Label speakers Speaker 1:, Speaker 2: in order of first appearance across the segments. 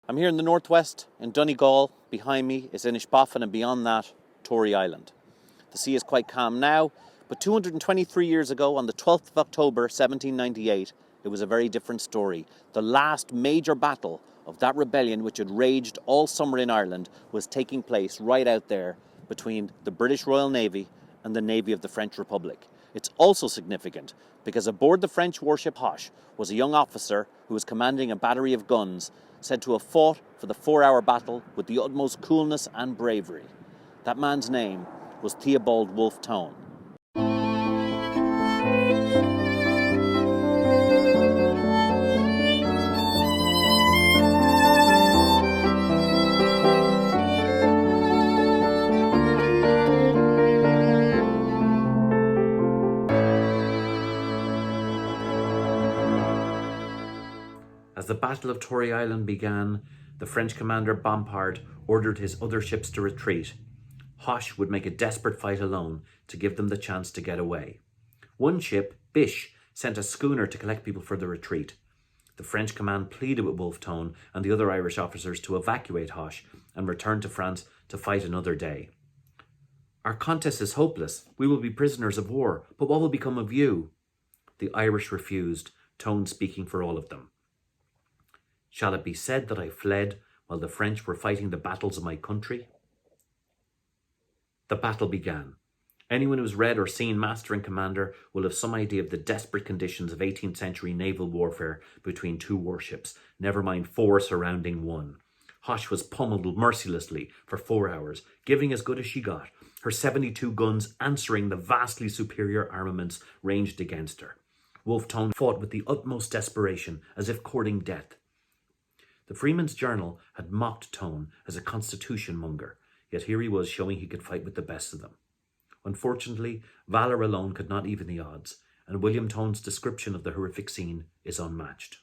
Speaker 1: I'm here in the northwest, in Donegal. Behind me is Inishbofin, and beyond that, Tory Island. The sea is quite calm now, but 223 years ago, on the 12th of October 1798, it was a very different story. The last major battle of that rebellion, which had raged all summer in Ireland, was taking place right out there between the British Royal Navy and the Navy of the French Republic. It's also significant because aboard the French warship Hoche was a young officer who was commanding a battery of guns, said to have fought for the 4-hour battle with the utmost coolness and bravery. That man's name was Theobald Wolfe Tone. As the Battle of Tory Island began, the French commander Bompard ordered his other ships to retreat. Hoche would make a desperate fight alone to give them the chance to get away. One ship, Biche, sent a schooner to collect people for the retreat. The French command pleaded with Wolfe Tone and the other Irish officers to evacuate Hoche and return to France to fight another day. "Our contest is hopeless. We will be prisoners of war, but what will become of you?" The Irish refused, Tone speaking for all of them. "Shall it be said that I fled while the French were fighting the battles of my country?" The battle began. Anyone who's read or seen Master and Commander will have some idea of the desperate conditions of 18th century naval warfare between two warships, never mind four surrounding one. Hoche was pummeled mercilessly for 4 hours, giving as good as she got, her 72 guns answering the vastly superior armaments ranged against her. Wolfe Tone fought with the utmost desperation, as if courting death. The Freeman's Journal had mocked Tone as a constitution monger, yet here he was showing he could fight with the best of them. Unfortunately, valour alone could not even the odds, and William Tone's description of the horrific scene is unmatched.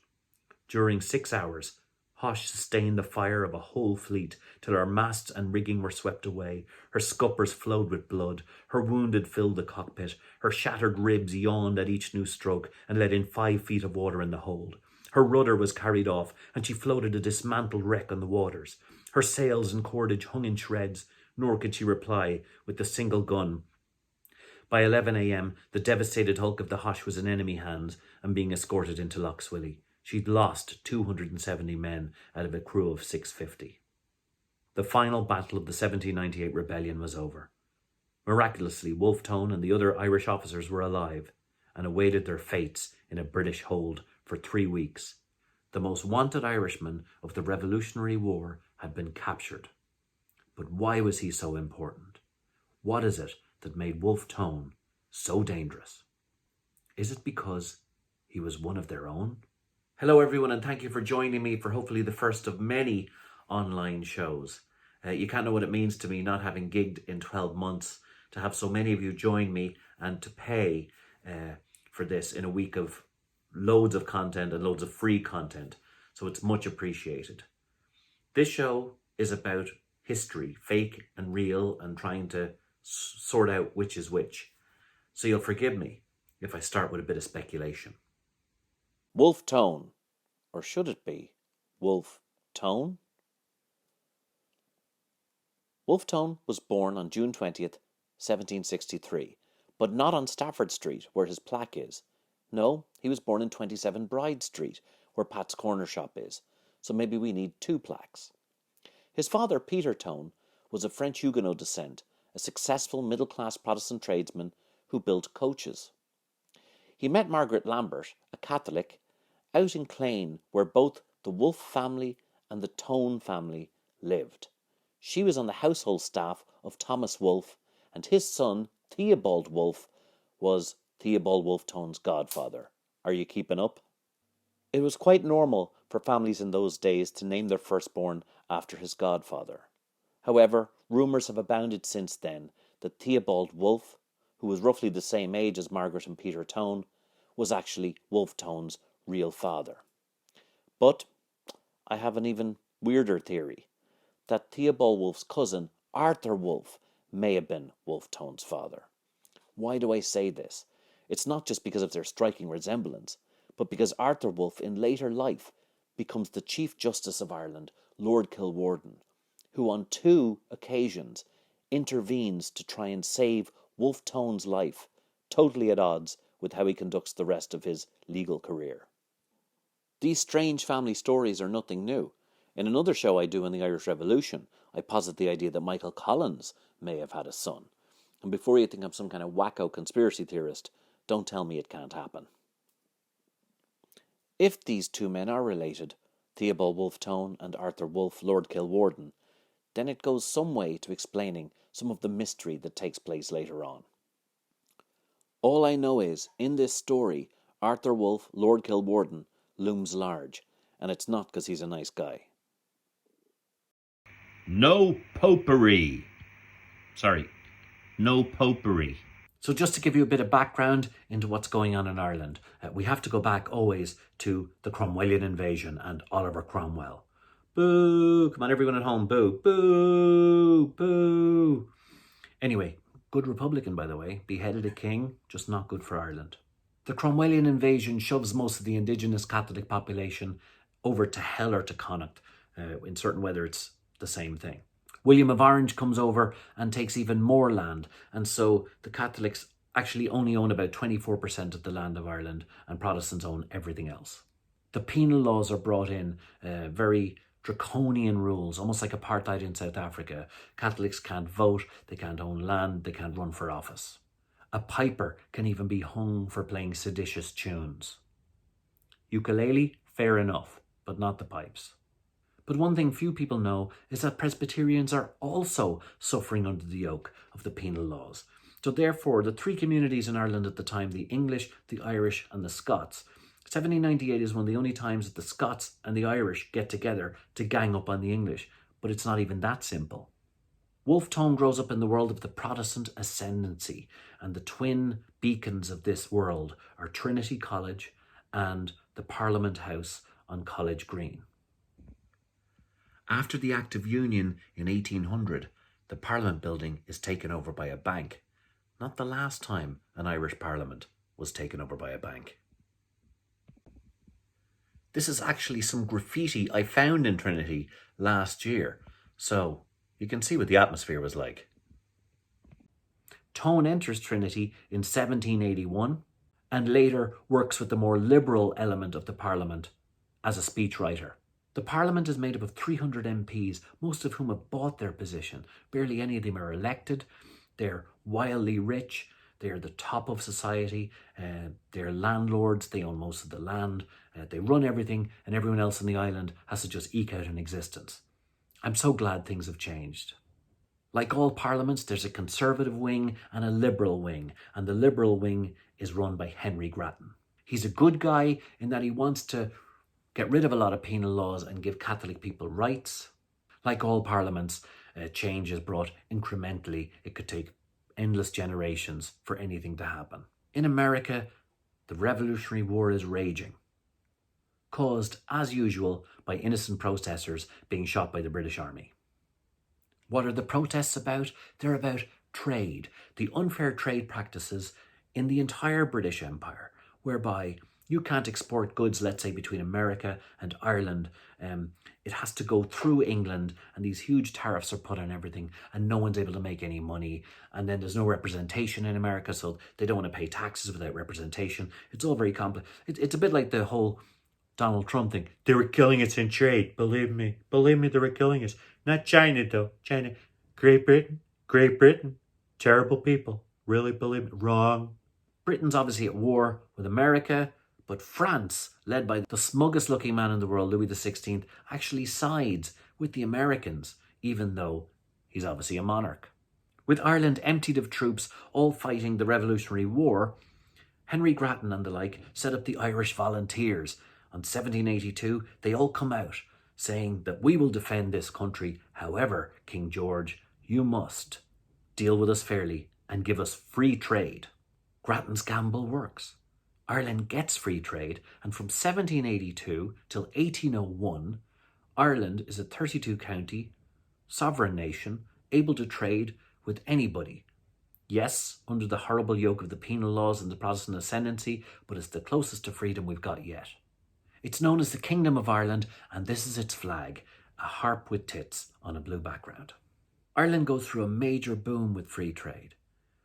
Speaker 1: During 6 hours, Hoche sustained the fire of a whole fleet till her masts and rigging were swept away, her scuppers flowed with blood, her wounded filled the cockpit, her shattered ribs yawned at each new stroke and let in 5 feet of water in the hold. Her rudder was carried off, and she floated a dismantled wreck on the waters. Her sails and cordage hung in shreds, nor could she reply with the single gun. By 11 a.m, the devastated hulk of the Hoche was in enemy hands and being escorted into Lough Swilly. She'd lost 270 men out of a crew of 650. The final battle of the 1798 rebellion was over. Miraculously, Wolfe Tone and the other Irish officers were alive and awaited their fates in a British hold for 3 weeks. The most wanted Irishman of the Revolutionary War had been captured. But why was he so important? What is it that made Wolfe Tone so dangerous? Is it because he was one of their own? Hello everyone, and thank you for joining me for hopefully the first of many online shows. You can't know what it means to me not having gigged in 12 months, to have so many of you join me and to pay for this in a week of loads of content and loads of free content. So it's much appreciated. This show is about history, fake and real, and trying to sort out which is which. So you'll forgive me if I start with a bit of speculation. Wolfe Tone, or should it be Wolfe Tone? Wolfe Tone was born on June 20th, 1763, but not on Stafford Street, where his plaque is. No, he was born in 27 Bride Street, where Pat's Corner Shop is, so maybe we need 2 plaques. His father, Peter Tone, was of French Huguenot descent, a successful middle-class Protestant tradesman who built coaches. He met Margaret Lambert, a Catholic, out in Clane, where both the Wolfe family and the Tone family lived. She was on the household staff of Thomas Wolfe, and his son, Theobald Wolfe, was Theobald Wolfe Tone's godfather. Are you keeping up? It was quite normal for families in those days to name their firstborn after his godfather. However, rumours have abounded since then that Theobald Wolfe, who was roughly the same age as Margaret and Peter Tone, was actually Wolfe Tone's real father. But I have an even weirder theory, that Theobald Wolfe's cousin, Arthur Wolfe, may have been Wolfe Tone's father. Why do I say this? It's not just because of their striking resemblance, but because Arthur Wolfe in later life becomes the Chief Justice of Ireland,
Speaker 2: Lord Kilwarden, who on 2 occasions intervenes to try and save Wolfe Tone's life, totally at odds with how he conducts the rest of his legal career. These strange family stories are nothing new. In another show I do on the Irish Revolution, I posit the idea that Michael Collins may have had a son. And before you think I'm some kind of wacko conspiracy theorist, don't tell me it can't happen. If these two men are related, Theobald Wolfe Tone and Arthur Wolfe, Lord Kilwarden, then it goes some way to explaining some of the mystery that takes place later on. All I know is, in this story, Arthur Wolfe, Lord Kilwarden, looms large, and it's not because he's a nice guy.
Speaker 3: No popery. No popery.
Speaker 1: So just to give you a bit of background into what's going on in Ireland, we have to go back always to the Cromwellian invasion and Oliver Cromwell. Boo! Come on, everyone at home, boo! Boo! Boo! Anyway, good Republican, by the way. Beheaded a king, just not good for Ireland. The Cromwellian invasion shoves most of the indigenous Catholic population over to hell or to Connacht. In certain weather, it's the same thing. William of Orange comes over and takes even more land, and so the Catholics actually only own about 24% of the land of Ireland, and Protestants own everything else. The penal laws are brought in, very draconian rules, almost like apartheid in South Africa. Catholics can't vote, they can't own land, they can't run for office. A piper can even be hung for playing seditious tunes. Ukulele, fair enough, but not the pipes. But one thing few people know is that Presbyterians are also suffering under the yoke of the penal laws. So therefore, the 3 communities in Ireland at the time, the English, the Irish and the Scots, 1798 is one of the only times that the Scots and the Irish get together to gang up on the English. But it's not even that simple. Wolfe Tone grows up in the world of the Protestant ascendancy, and the twin beacons of this world are Trinity College and the Parliament House on College Green. After the Act of Union in 1800, the Parliament building is taken over by a bank. Not the last time an Irish Parliament was taken over by a bank. This is actually some graffiti I found in Trinity last year, so you can see what the atmosphere was like. Tone enters Trinity in 1781 and later works with the more liberal element of the Parliament as a speechwriter. The Parliament is made up of 300 MPs, most of whom have bought their position. Barely any of them are elected. They're wildly rich. They're the top of society. They're landlords. They own most of the land. They run everything, and everyone else on the island has to just eke out an existence. I'm so glad things have changed. Like all parliaments, there's a conservative wing and a liberal wing, and the liberal wing is run by Henry Grattan. He's a good guy in that he wants to get rid of a lot of penal laws and give Catholic people rights. Like all parliaments, change is brought incrementally. It could take endless generations for anything to happen. In America, the Revolutionary War is raging, caused, as usual, by innocent protesters being shot by the British Army. What are the protests about? They're about trade, the unfair trade practices in the entire British Empire, whereby you can't export goods, let's say, between America and Ireland. It has to go through England, and these huge tariffs are put on everything, and no one's able to make any money. And then there's no representation in America, so they don't want to pay taxes without representation. It's all very complex. It's a bit like the whole Donald Trump thing. They were killing us in trade, believe me. Believe me, they were killing us. Not China, though. China. Great Britain. Terrible people. Really believe it. Wrong. Britain's obviously at war with America, but France, led by the smuggest looking man in the world, Louis XVI, actually sides with the Americans, even though he's obviously a monarch. With Ireland emptied of troops, all fighting the Revolutionary War, Henry Grattan and the like set up the Irish Volunteers. On 1782, they all come out saying that we will defend this country. However, King George, you must deal with us fairly and give us free trade. Grattan's gamble works. Ireland gets free trade, and from 1782 till 1801, Ireland is a 32-county, sovereign nation, able to trade with anybody. Yes, under the horrible yoke of the penal laws and the Protestant ascendancy, but it's the closest to freedom we've got yet. It's known as the Kingdom of Ireland, and this is its flag, a harp with tits on a blue background. Ireland goes through a major boom with free trade.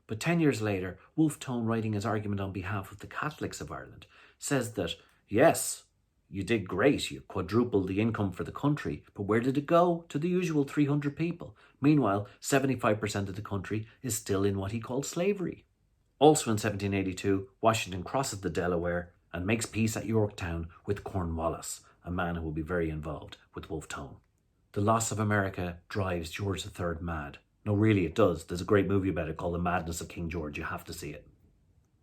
Speaker 1: But 10 years later, Wolfe Tone, writing his argument on behalf of the Catholics of Ireland, says that, yes, you did great, you quadrupled the income for the country, but where did it go? To the usual 300 people. Meanwhile, 75% of the country is still in what he called slavery. Also in 1782, Washington crosses the Delaware and makes peace at Yorktown with Cornwallis, a man who will be very involved with Wolfe Tone. The loss of America drives George III mad. No, really it does. There's a great movie about it called The Madness of King George. You have to see it.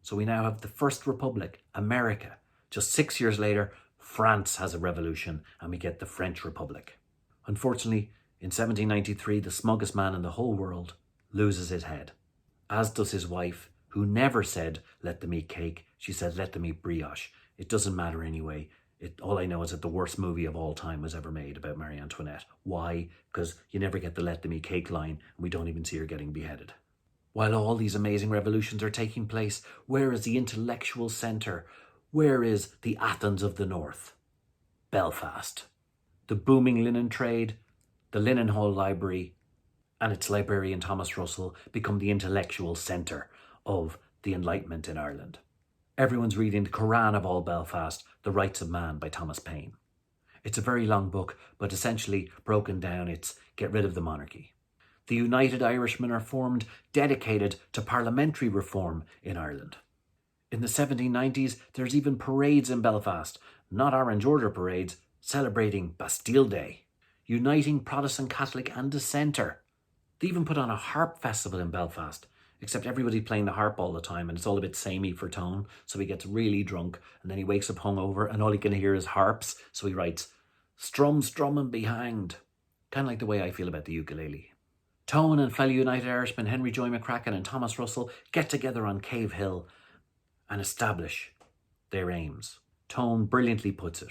Speaker 1: So we now have the First Republic, America. Just 6 years later, France has a revolution and we get the French Republic. Unfortunately, in 1793, the smuggest man in the whole world loses his head, as does his wife, who never said, let them eat cake. She said, let them eat brioche. It doesn't matter anyway. All I know is that the worst movie of all time was ever made about Marie Antoinette. Why? Because you never get the let them eat cake line, and we don't even see her getting beheaded. While all these amazing revolutions are taking place, where is the intellectual centre? Where is the Athens of the North? Belfast. The booming linen trade, the Linen Hall Library, and its librarian Thomas Russell become the intellectual centre of the Enlightenment in Ireland. Everyone's reading the Quran of all Belfast, The Rights of Man by Thomas Paine. It's a very long book, but essentially broken down, it's get rid of the monarchy. The United Irishmen are formed, dedicated to parliamentary reform in Ireland. In the 1790s, there's even parades in Belfast, not Orange Order parades, celebrating Bastille Day, uniting Protestant, Catholic and Dissenter. They even put on a harp festival in Belfast, except everybody playing the harp all the time and it's all a bit samey for Tone, so he gets really drunk and then he wakes up hungover and all he can hear is harps, so he writes, strum, strum and be hanged. Kind of like the way I feel about the ukulele. Tone and fellow United Irishmen Henry Joy McCracken and Thomas Russell get together on Cave Hill and establish their aims. Tone brilliantly puts it.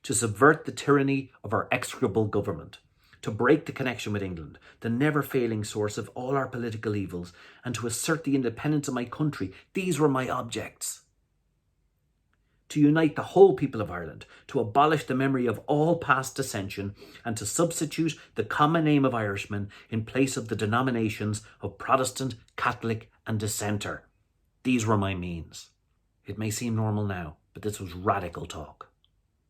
Speaker 1: To subvert the tyranny of our execrable government, to break the connection with England, the never-failing source of all our political evils, and to assert the independence of my country. These were my objects. To unite the whole people of Ireland, to abolish the memory of all past dissension, and to substitute the common name of Irishman in place of the denominations of Protestant, Catholic and Dissenter. These were my means. It may seem normal now, but this was radical talk.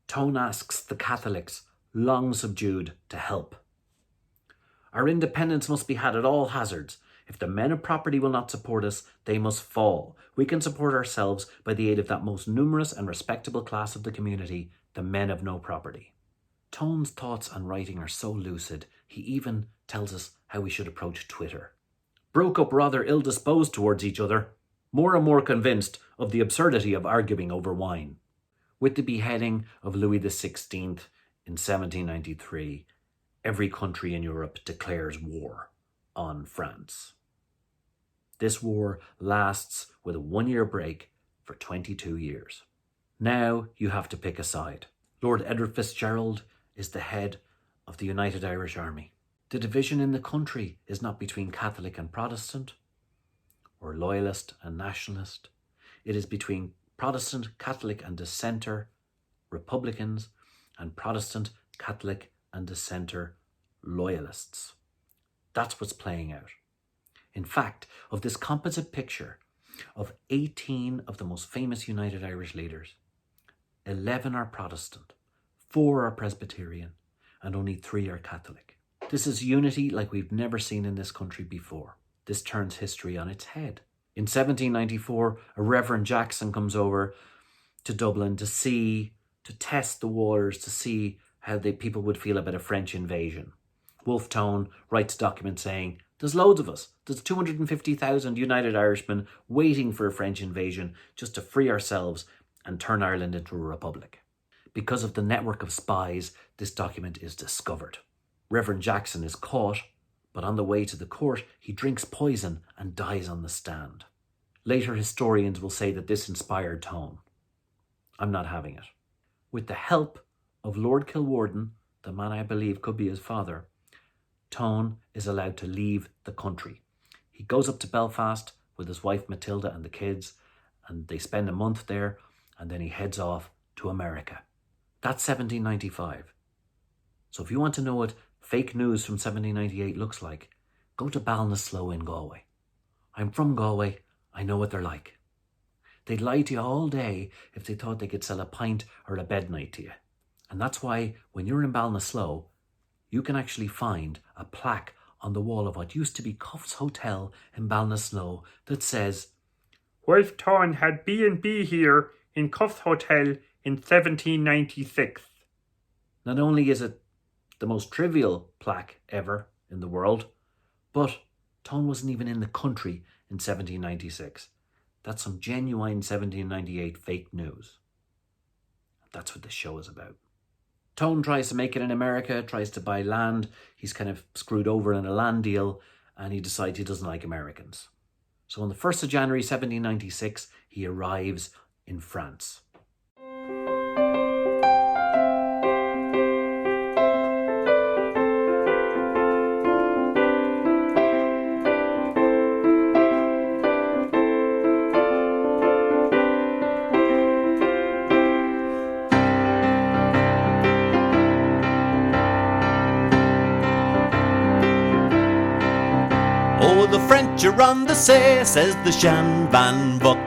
Speaker 1: Tone asks the Catholics, long subdued, to help. Our independence must be had at all hazards. If the men of property will not support us, they must fall. We can support ourselves by the aid of that most numerous and respectable class of the community, the men of no property. Tone's thoughts and writing are so lucid, he even tells us how we should approach Twitter. Broke up rather ill-disposed towards each other, more and more convinced of the absurdity of arguing over wine. With the beheading of Louis XVI in 1793, every country in Europe declares war on France. This war lasts with a 1-year break for 22 years. Now you have to pick a side. Lord Edward Fitzgerald is the head of the United Irish Army. The division in the country is not between Catholic and Protestant, or Loyalist and Nationalist. It is between Protestant, Catholic and Dissenter, Republicans, and Protestant, Catholic and Dissenter Loyalists. That's what's playing out. In fact, of this composite picture of 18 of the most famous United Irish leaders, 11 are Protestant, 4 are Presbyterian, and only 3 are Catholic. This is unity like we've never seen in this country before. This turns history on its head. In 1794, a Reverend Jackson comes over to Dublin to test the waters, to see how people would feel about a French invasion. Wolfe Tone writes a document saying, there's loads of us. There's 250,000 United Irishmen waiting for a French invasion just to free ourselves and turn Ireland into a republic. Because of the network of spies, this document is discovered. Reverend Jackson is caught, but on the way to the court, he drinks poison and dies on the stand. Later historians will say that this inspired Tone. I'm not having it. With the help of Lord Kilwarden, the man I believe could be his father, Tone is allowed to leave the country. He goes up to Belfast with his wife Matilda and the kids, and they spend a month there, and then he heads off to America. That's 1795. So if you want to know what fake news from 1798 looks like, go to Ballinasloe in Galway. I'm from Galway, I know what they're like. They'd lie to you all day if they thought they could sell a pint or a bed night to you. And that's why when you're in Ballinasloe, you can actually find a plaque on the wall of what used to be Cuff's Hotel in Ballinasloe that says,
Speaker 4: Wolfe Tone had B&B here in Cuff's Hotel in 1796.
Speaker 1: Not only is it the most trivial plaque ever in the world, but Tone wasn't even in the country in 1796. That's some genuine 1798 fake news. That's what this show is about. Tone tries to make it in America, tries to buy land. He's kind of screwed over in a land deal, and he decides he doesn't like Americans. So on the 1st of January 1796, he arrives in France.
Speaker 3: Oh, the French are on the say, says the Shan Van Vocht.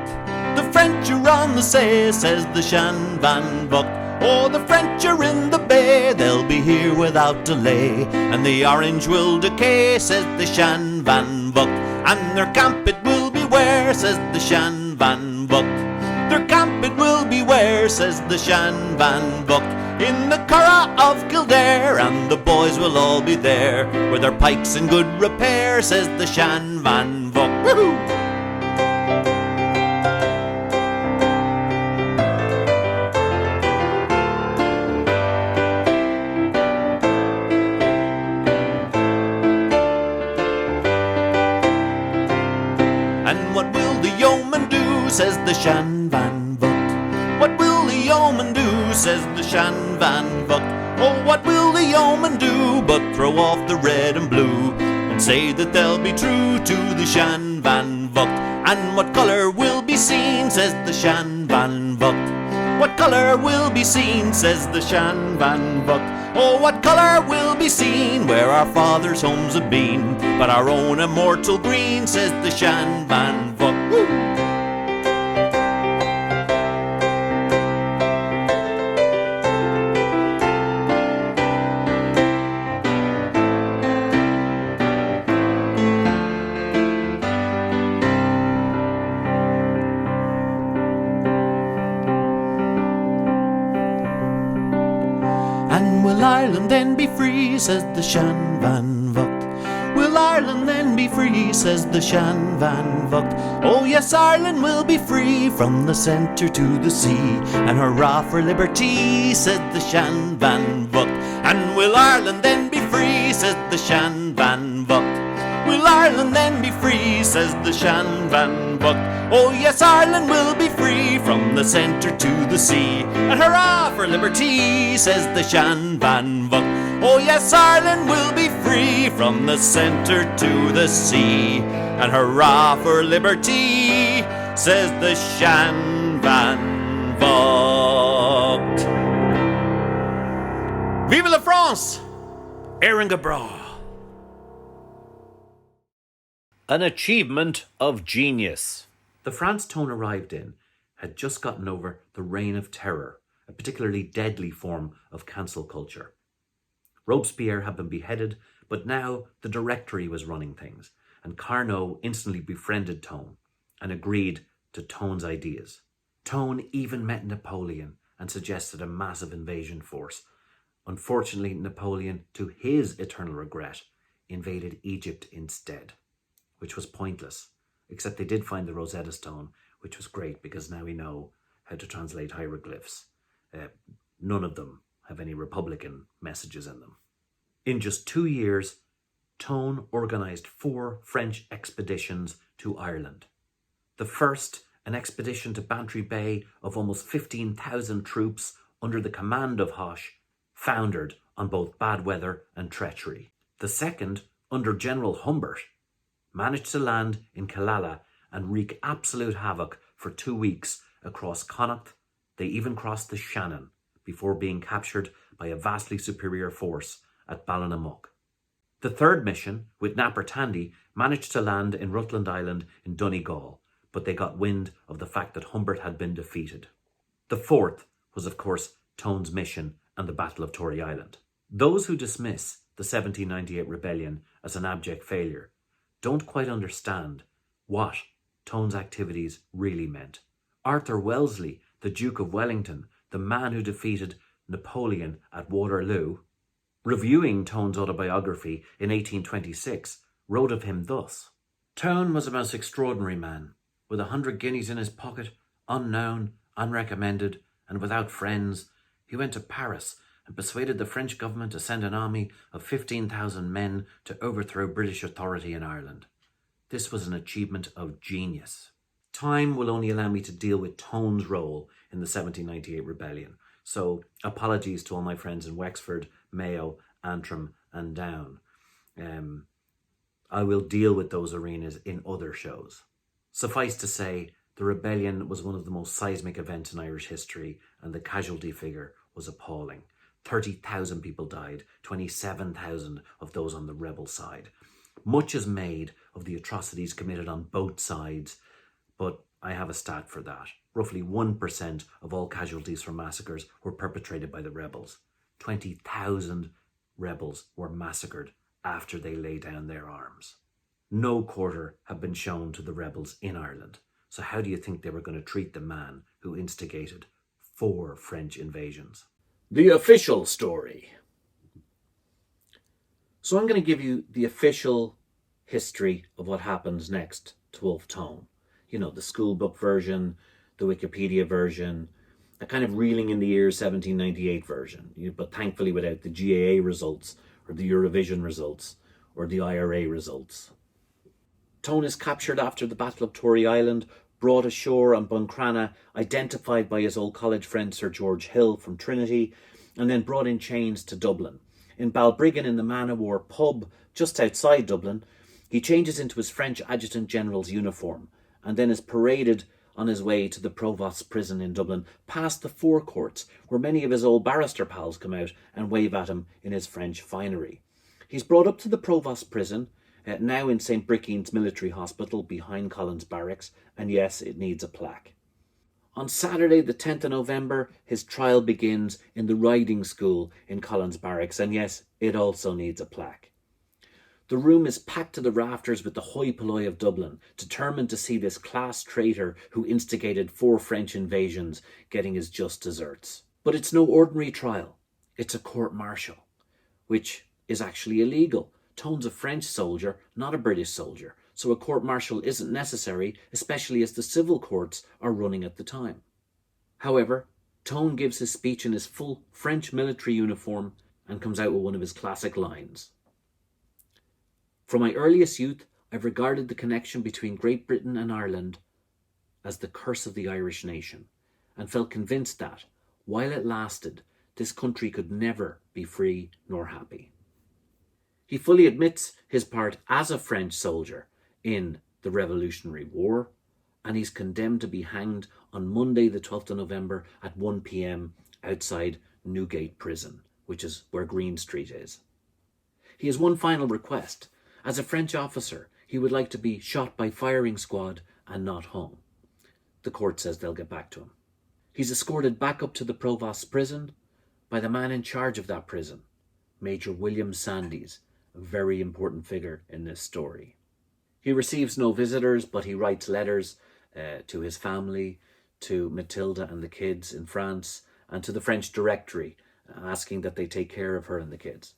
Speaker 3: The French are on the say, says the Shan Van Vocht. Oh, the French are in the bay, they'll be here without delay. And the orange will decay, says the Shan Van Vocht. And their camp it will beware, says the Shan Van Vocht. Their camp it will beware, says the Shan Van Vocht. In the Curragh of Kildare, and the boys will all be there, with their pikes in good repair, says the Shan Van Vocht. Woohoo! And what will the yeoman do, says the Shan Van Vocht. What will the yeoman do, says the Shan Van Vocht. Oh, what will the yeoman do but throw off the red and blue and say that they'll be true to the Shan Van Vocht? And what colour will be seen, says the Shan Van Vocht. What colour will be seen, says the Shan Van Vocht. Oh, what colour will be seen where our fathers' homes have been, but our own immortal green, says the Shan Van Vocht. Woo! And will Ireland then be free, says the Shan Van Vocht. Will Ireland then be free, says the Shan Van Vocht. Oh yes, Ireland will be free from the centre to the sea, and hurrah for liberty, says the Shan Van Vocht. And will Ireland then be free, says the Shan Van Vocht. Will Ireland then be free, says the Shan Van Vocht. Oh yes, Ireland will be free from the centre to the sea, and hurrah for liberty, says the Shan Van Vocht. Oh yes, Ireland will be free from the centre to the sea, and hurrah for liberty, says the Shan Van Vocht. Vive la France! Erin Gabra.
Speaker 1: An achievement of genius. The France Tone arrived in had just gotten over the reign of terror, a particularly deadly form of cancel culture. Robespierre had been beheaded, but now the Directory was running things, and Carnot instantly befriended Tone and agreed to Tone's ideas. Tone even met Napoleon and suggested a massive invasion force. Unfortunately, Napoleon, to his eternal regret, invaded Egypt instead, which was pointless, except they did find the Rosetta Stone, which was great because now we know how to translate hieroglyphs. None of them have any Republican messages in them. In just 2 years, Tone organised 4 French expeditions to Ireland. The first, an expedition to Bantry Bay of almost 15,000 troops under the command of Hoche, foundered on both bad weather and treachery. The second, under General Humbert, managed to land in Killala and wreak absolute havoc for 2 weeks across Connacht. They even crossed the Shannon before being captured by a vastly superior force at Ballinamuck. The third mission, with Napper Tandy, managed to land in Rutland Island in Donegal, but they got wind of the fact that Humbert had been defeated. The fourth was, of course, Tone's mission and the Battle of Tory Island. Those who dismiss the 1798 rebellion as an abject failure don't quite understand what Tone's activities really meant. Arthur Wellesley, the Duke of Wellington, the man who defeated Napoleon at Waterloo, reviewing Tone's autobiography in 1826, wrote of him thus: "Tone was a most extraordinary man, with 100 guineas in his pocket, unknown, unrecommended, and without friends. He went to Paris and persuaded the French government to send an army of 15,000 men to overthrow British authority in Ireland. This was an achievement of genius." Time will only allow me to deal with Tone's role in the 1798 rebellion, so apologies to all my friends in Wexford, Mayo, Antrim and Down. I will deal with those arenas in other shows. Suffice to say, the rebellion was one of the most seismic events in Irish history, and the casualty figure was appalling. 30,000 people died, 27,000 of those on the rebel side. Much is made of the atrocities committed on both sides, but I have a stat for that. Roughly 1% of all casualties from massacres were perpetrated by the rebels. 20,000 rebels were massacred after they laid down their arms. No quarter had been shown to the rebels in Ireland. So how do you think they were going to treat the man who instigated 4 French invasions? The official story. So I'm going to give you the official history of what happens next to Wolfe Tone. You know, the school book version, the Wikipedia version, a kind of reeling in the ears 1798 version, but thankfully without the GAA results or the Eurovision results or the IRA results. Tone is captured after the Battle of Tory Island, brought ashore on Buncrana, identified by his old college friend Sir George Hill from Trinity, and then brought in chains to Dublin. In Balbriggan, in the Man o' War pub just outside Dublin, he changes into his French Adjutant General's uniform and then is paraded on his way to the Provost's prison in Dublin, past the forecourts, where many of his old barrister pals come out and wave at him in his French finery. He's brought up to the Provost's prison, now in St. Brickean's Military Hospital behind Collins Barracks, and yes, it needs a plaque. On Saturday, the 10th of November, his trial begins in the riding school in Collins Barracks, and yes, it also needs a plaque. The room is packed to the rafters with the hoi polloi of Dublin, determined to see this class traitor who instigated 4 French invasions getting his just desserts. But it's no ordinary trial. It's a court-martial, which is actually illegal. Tone's a French soldier, not a British soldier, so a court-martial isn't necessary, especially as the civil courts are running at the time. However, Tone gives his speech in his full French military uniform and comes out with one of his classic lines. "From my earliest youth, I've regarded the connection between Great Britain and Ireland as the curse of the Irish nation, and felt convinced that, while it lasted, this country could never be free nor happy." He fully admits his part as a French soldier in the Revolutionary War, and he's condemned to be hanged on Monday the 12th of November at 1 p.m. outside Newgate Prison, which is where Green Street is. He has one final request. As a French officer, he would like to be shot by firing squad and not hung. The court says they'll get back to him. He's escorted back up to the Provost's prison by the man in charge of that prison, Major William Sandys, a very important figure in this story. He receives no visitors, but he writes letters to his family, to Matilda and the kids in France, and to the French Directory, asking that they take care of her and the kids.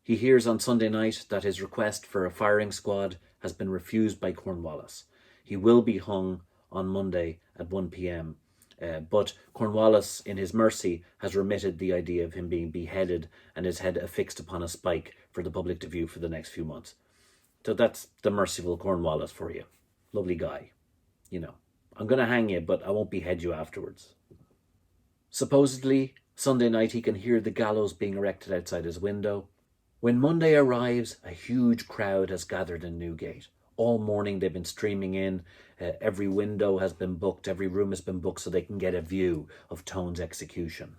Speaker 1: He hears on Sunday night that his request for a firing squad has been refused by Cornwallis. He will be hung on Monday at 1 p.m, but Cornwallis, in his mercy, has remitted the idea of him being beheaded and his head affixed upon a spike for the public to view for the next few months. So that's the merciful Cornwallis for you. Lovely guy. You know, I'm going to hang you, but I won't behead you afterwards. Supposedly, Sunday night he can hear the gallows being erected outside his window. When Monday arrives, a huge crowd has gathered in Newgate. All morning they've been streaming in. Every window has been booked, every room has been booked so they can get a view of Tone's execution.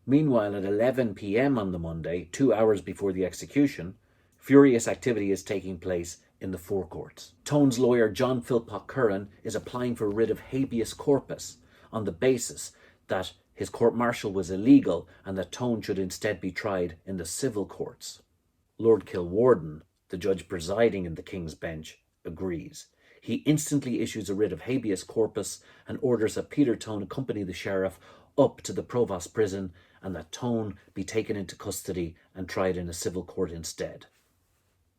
Speaker 1: Meanwhile, at 11 p.m. on the Monday, 2 hours before the execution, furious activity is taking place in the forecourts. Tone's lawyer, John Philpott Curran, is applying for a writ of habeas corpus on the basis that his court-martial was illegal and that Tone should instead be tried in the civil courts. Lord Kilwarden, the judge presiding in the King's Bench, agrees. He instantly issues a writ of habeas corpus and orders that Peter Tone accompany the sheriff up to the Provost prison and that Tone be taken into custody and tried in a civil court instead.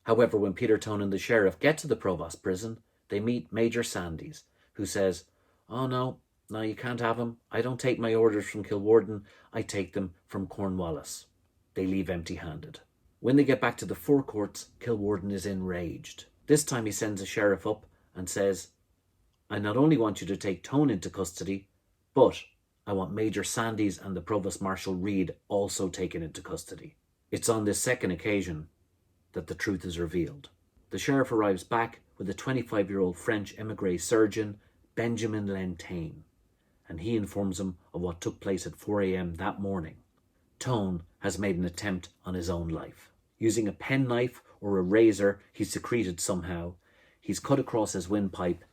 Speaker 1: However, when Peter Tone and the sheriff get to the Provost prison, they meet Major Sandys, who says, "Oh no, you can't have him. I don't take my orders from Kilwarden, I take them from Cornwallis." They leave empty-handed. When they get back to the forecourts, Kilwarden is enraged. This time he sends a sheriff up and says, "I not only want you to take Tone into custody, but I want Major Sandys and the Provost Marshal Reid also taken into custody." It's on this second occasion that the truth is revealed. The sheriff arrives back with a 25-year-old French émigré surgeon, Benjamin Lentaine, and he informs him of what took place at 4 a.m. that morning. Tone has made an attempt on his own life. Using a penknife or a razor he's secreted somehow, he's cut across his windpipe,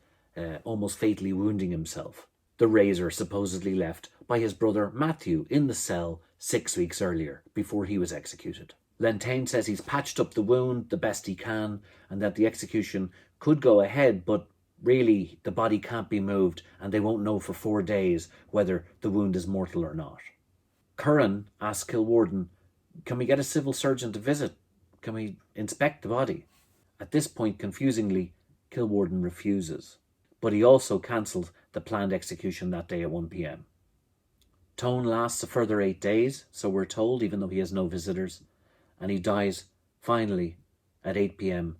Speaker 1: almost fatally wounding himself. The razor supposedly left by his brother Matthew in the cell 6 weeks earlier, before he was executed. Lentaine says he's patched up the wound the best he can and that the execution could go ahead, but really the body can't be moved and they won't know for 4 days whether the wound is mortal or not. Curran asks Kilwarden, "Can we get a civil surgeon to visit? Can we inspect the body?" At this point, confusingly, Kilwarden refuses, but he also cancelled the planned execution that day at 1 p.m. Tone lasts a further 8 days, so we're told, even though he has no visitors, and he dies finally at 8 p.m.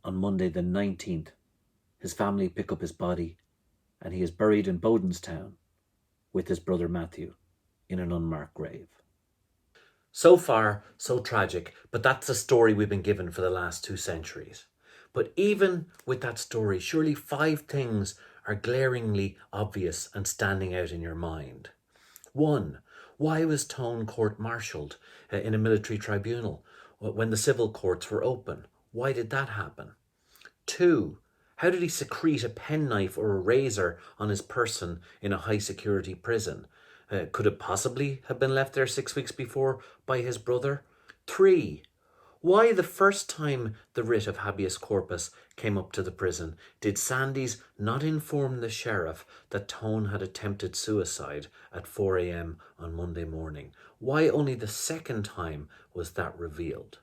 Speaker 1: on Monday the 19th. His family pick up his body and he is buried in Bodenstown with his brother Matthew in an unmarked grave. So far, so tragic, but that's a story we've been given for the last 2 centuries. But even with that story, surely 5 things are glaringly obvious and standing out in your mind. 1. Why was Tone court-martialed in a military tribunal when the civil courts were open? Why did that happen? 2. How did he secrete a penknife or a razor on his person in a high-security prison? Could it possibly have been left there 6 weeks before by his brother? 3. Why the first time the writ of habeas corpus came up to the prison, did Sandys not inform the sheriff that Tone had attempted suicide at 4 a.m. on Monday morning? Why only the second time was that revealed?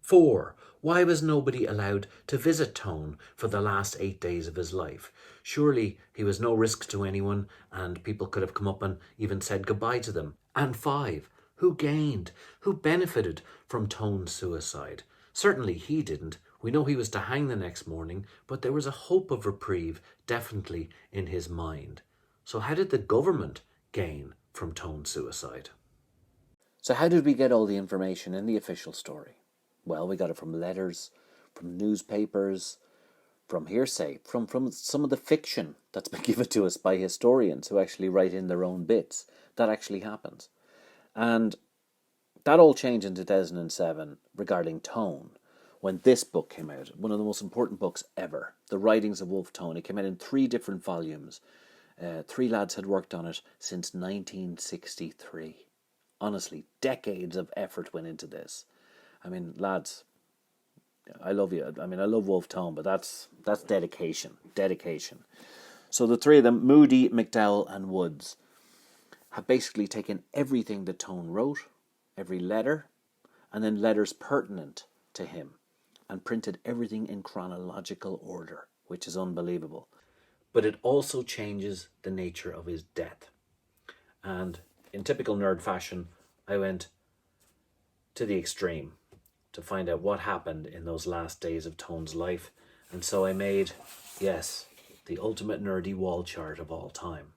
Speaker 1: 4. Why was nobody allowed to visit Tone for the last 8 days of his life? Surely he was no risk to anyone and people could have come up and even said goodbye to them. And 5. Who gained? Who benefited from Tone's suicide? Certainly he didn't. We know he was to hang the next morning, but there was a hope of reprieve definitely in his mind. So how did the government gain from Tone's suicide?
Speaker 2: So how did we get all the information in the official story? Well, we got it from letters, from newspapers, from hearsay, from some of the fiction that's been given to us by historians who actually write in their own bits. That actually happens. And that all changed in 2007 regarding Tone, when this book came out, one of the most important books ever, The Writings of Wolfe Tone. It came out in 3 different volumes. 3 lads had worked on it since 1963. Honestly, decades of effort went into this. I mean, lads, I love you. I mean, I love Wolfe Tone, but that's dedication. So the 3 of them, Moody, McDowell and Woods, have basically taken everything that Tone wrote, every letter, and then letters pertinent to him, and printed everything in chronological order, which is unbelievable. But it also changes the nature of his death. And in typical nerd fashion, I went to the extreme to find out what happened in those last days of Tone's life. And so I made, yes, the ultimate nerdy wall chart of all time.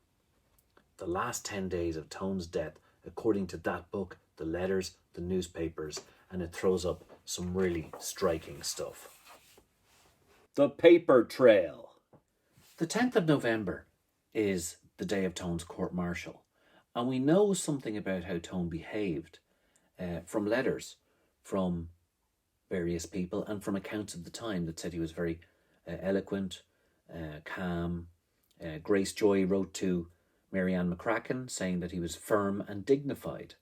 Speaker 2: The last 10 days of Tone's death, according to that book, the letters, the newspapers, and it throws up some really striking stuff. The paper trail. The 10th of November is the day of Tone's court-martial. And we know something about how Tone behaved from letters from various people and from accounts of the time that said he was very eloquent, calm. Grace Joy wrote to Mary Ann McCracken saying that he was firm and dignified.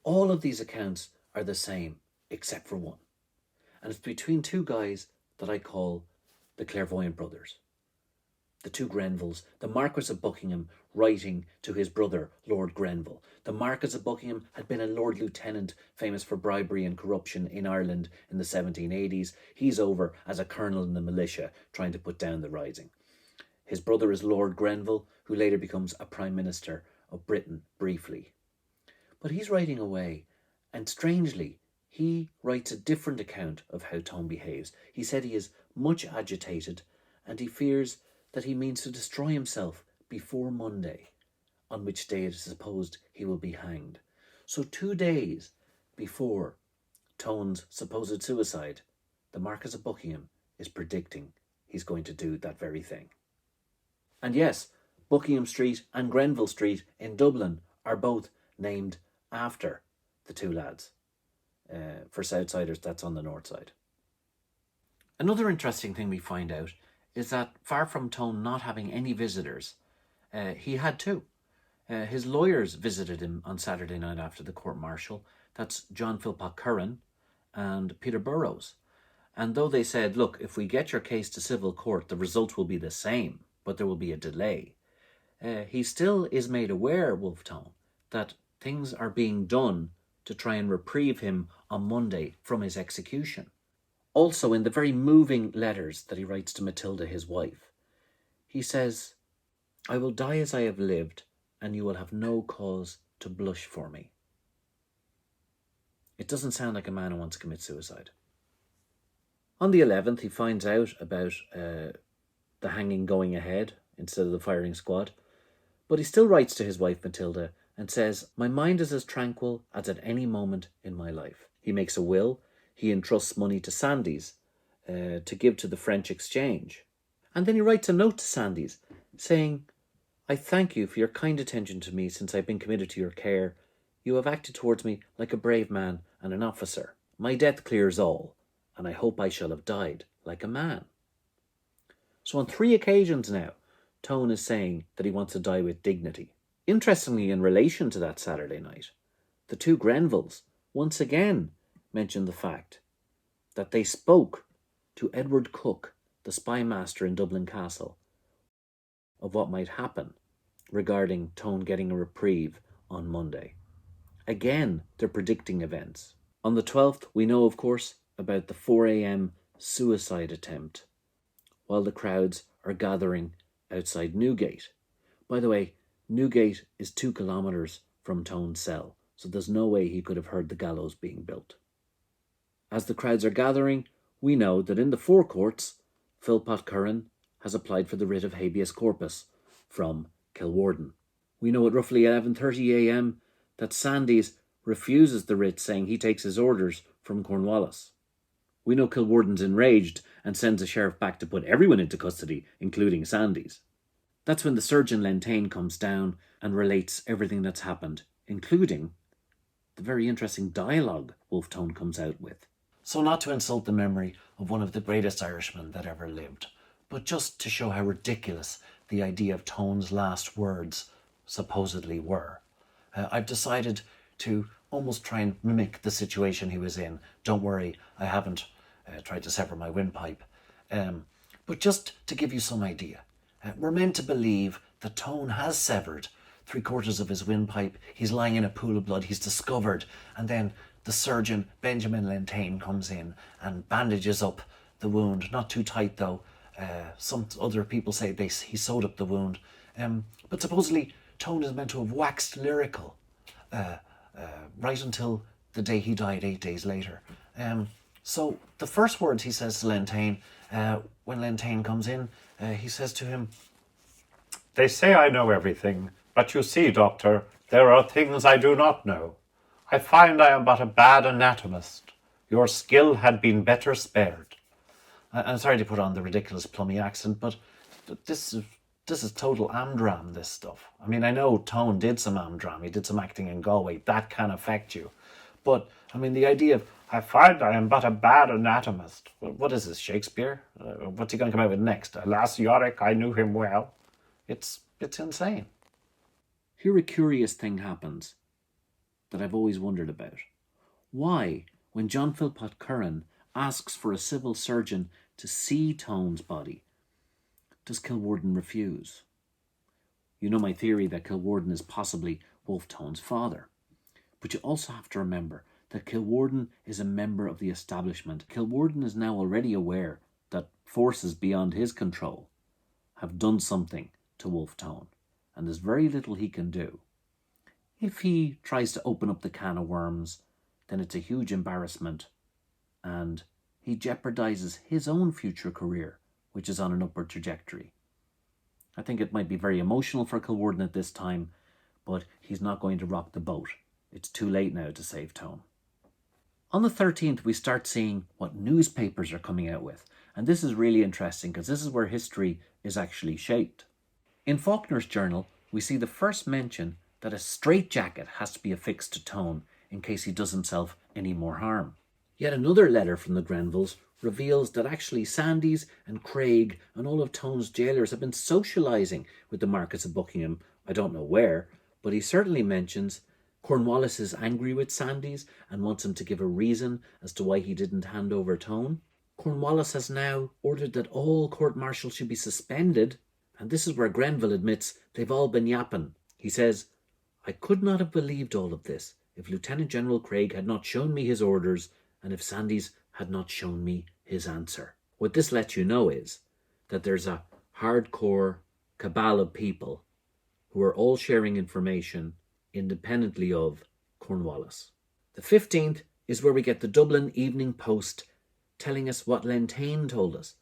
Speaker 2: All of these accounts are the same, except for one. And it's between two guys that I call the clairvoyant brothers. The two Grenvilles, the Marquess of Buckingham writing to his brother, Lord Grenville. The Marquess of Buckingham had been a Lord Lieutenant famous for bribery and corruption in Ireland in the 1780s. He's over as a colonel in the militia trying to put down the rising. His brother is Lord Grenville, who later becomes a Prime Minister of Britain briefly. But he's writing away, and strangely, he writes a different account of how Tone behaves. He said he is much agitated and he fears that he means to destroy himself before Monday, on which day it is supposed he will be hanged. So 2 days before Tone's supposed suicide, the Marquess of Buckingham is predicting he's going to do that very thing. And yes, Buckingham Street and Grenville Street in Dublin are both named after the two lads. For Southsiders, that's on the north side. Another interesting thing we find out is that far from Tone not having any visitors, he had two. His lawyers visited him on Saturday night after the court-martial. That's John Philpott Curran and Peter Burrows. And though they said, look, if we get your case to civil court, the result will be the same, but there will be a delay, he still is made aware, Wolfe Tone, that things are being done to try and reprieve him on Monday from his execution. Also, in the very moving letters that he writes to Matilda, his wife, he says, I will die as I have lived, and you will have no cause to blush for me. It doesn't sound like a man who wants to commit suicide. On the 11th, he finds out about the hanging going ahead instead of the firing squad, but he still writes to his wife Matilda and says, my mind is as tranquil as at any moment in my life. He makes a will. He entrusts money to Sandys to give to the French exchange. And then he writes a note to Sandys saying, I thank you for your kind attention to me since I've been committed to your care. You have acted towards me like a brave man and an officer. My death clears all, and I hope I shall have died like a man. So on 3 occasions now, Tone is saying that he wants to die with dignity. Interestingly, in relation to that Saturday night, the two Grenvilles once again mentioned the fact that they spoke to Edward Cook, the spy master in Dublin Castle, of what might happen regarding Tone getting a reprieve on Monday. Again, they're predicting events. On the 12th, we know, of course, about the 4 a.m. suicide attempt while the crowds are gathering outside Newgate. By the way, Newgate is 2 kilometres from Tone's cell, so there's no way he could have heard the gallows being built. As the crowds are gathering, we know that in the forecourts, Philpott Curran has applied for the writ of habeas corpus from Kilwarden. We know at roughly 11:30 a.m. that Sandys refuses the writ, saying he takes his orders from Cornwallis. We know Kilwarden's enraged and sends a sheriff back to put everyone into custody, including Sandys. That's when the surgeon Lentane comes down and relates everything that's happened, including the very interesting dialogue Wolfe Tone comes out with. So not to insult the memory of one of the greatest Irishmen that ever lived, but just to show how ridiculous the idea of Tone's last words supposedly were. I've decided to almost try and mimic the situation he was in. Don't worry, I haven't tried to sever my windpipe. But just to give you some idea, we're meant to believe that Tone has severed 3/4 of his windpipe. He's lying in a pool of blood. He's discovered. And then the surgeon, Benjamin Lentane, comes in and bandages up the wound. Not too tight, though. Some other people say he sewed up the wound. But supposedly, Tone is meant to have waxed lyrical right until the day he died 8 days later. So the first words he says to Lentane, when Lentane comes in, he says to him,
Speaker 4: They say I know everything, but you see, Doctor, there are things I do not know. I find I am but a bad anatomist. Your skill had been better spared.
Speaker 2: I'm sorry to put on the ridiculous plummy accent, but this is
Speaker 4: this is total amdram, this stuff. I mean, I know Tone did some amdram. He did some acting in Galway. That can affect you. But, I mean, the idea of, I find I am but a bad anatomist. Well, what is this, Shakespeare? What's he going to come out with next? Alas, Yorick, I knew him well. It's insane.
Speaker 2: Here a curious thing happens that I've always wondered about. Why, when John Philpott Curran asks for a civil surgeon to see Tone's body, does Kilwarden refuse? You know my theory that Kilwarden is possibly Wolfe Tone's father. But you also have to remember that Kilwarden is a member of the establishment. Kilwarden is now already aware that forces beyond his control have done something to Wolfe Tone, and there's very little he can do. If he tries to open up the can of worms, then it's a huge embarrassment, and he jeopardizes his own future career, which is on an upward trajectory. I think it might be very emotional for Kilwarden at this time, but he's not going to rock the boat. It's too late now to save Tone. On the 13th, we start seeing what newspapers are coming out with, and this is really interesting because this is where history is actually shaped. In Faulkner's journal, we see the first mention that a straitjacket has to be affixed to Tone in case he does himself any more harm. Yet another letter from the Grenvilles reveals that actually Sandys and Craig and all of Tone's jailers have been socialising with the Marquess of Buckingham. I don't know where, but he certainly mentions Cornwallis is angry with Sandys and wants him to give a reason as to why he didn't hand over Tone. Cornwallis has now ordered that all court-martials should be suspended, and this is where Grenville admits they've all been yapping. He says, "I could not have believed all of this if Lieutenant General Craig had not shown me his orders and if Sandys had not shown me his answer." What this lets you know is that there's a hardcore cabal of people who are all sharing information independently of Cornwallis. The 15th is where we get the Dublin Evening Post telling us what Lentane told us,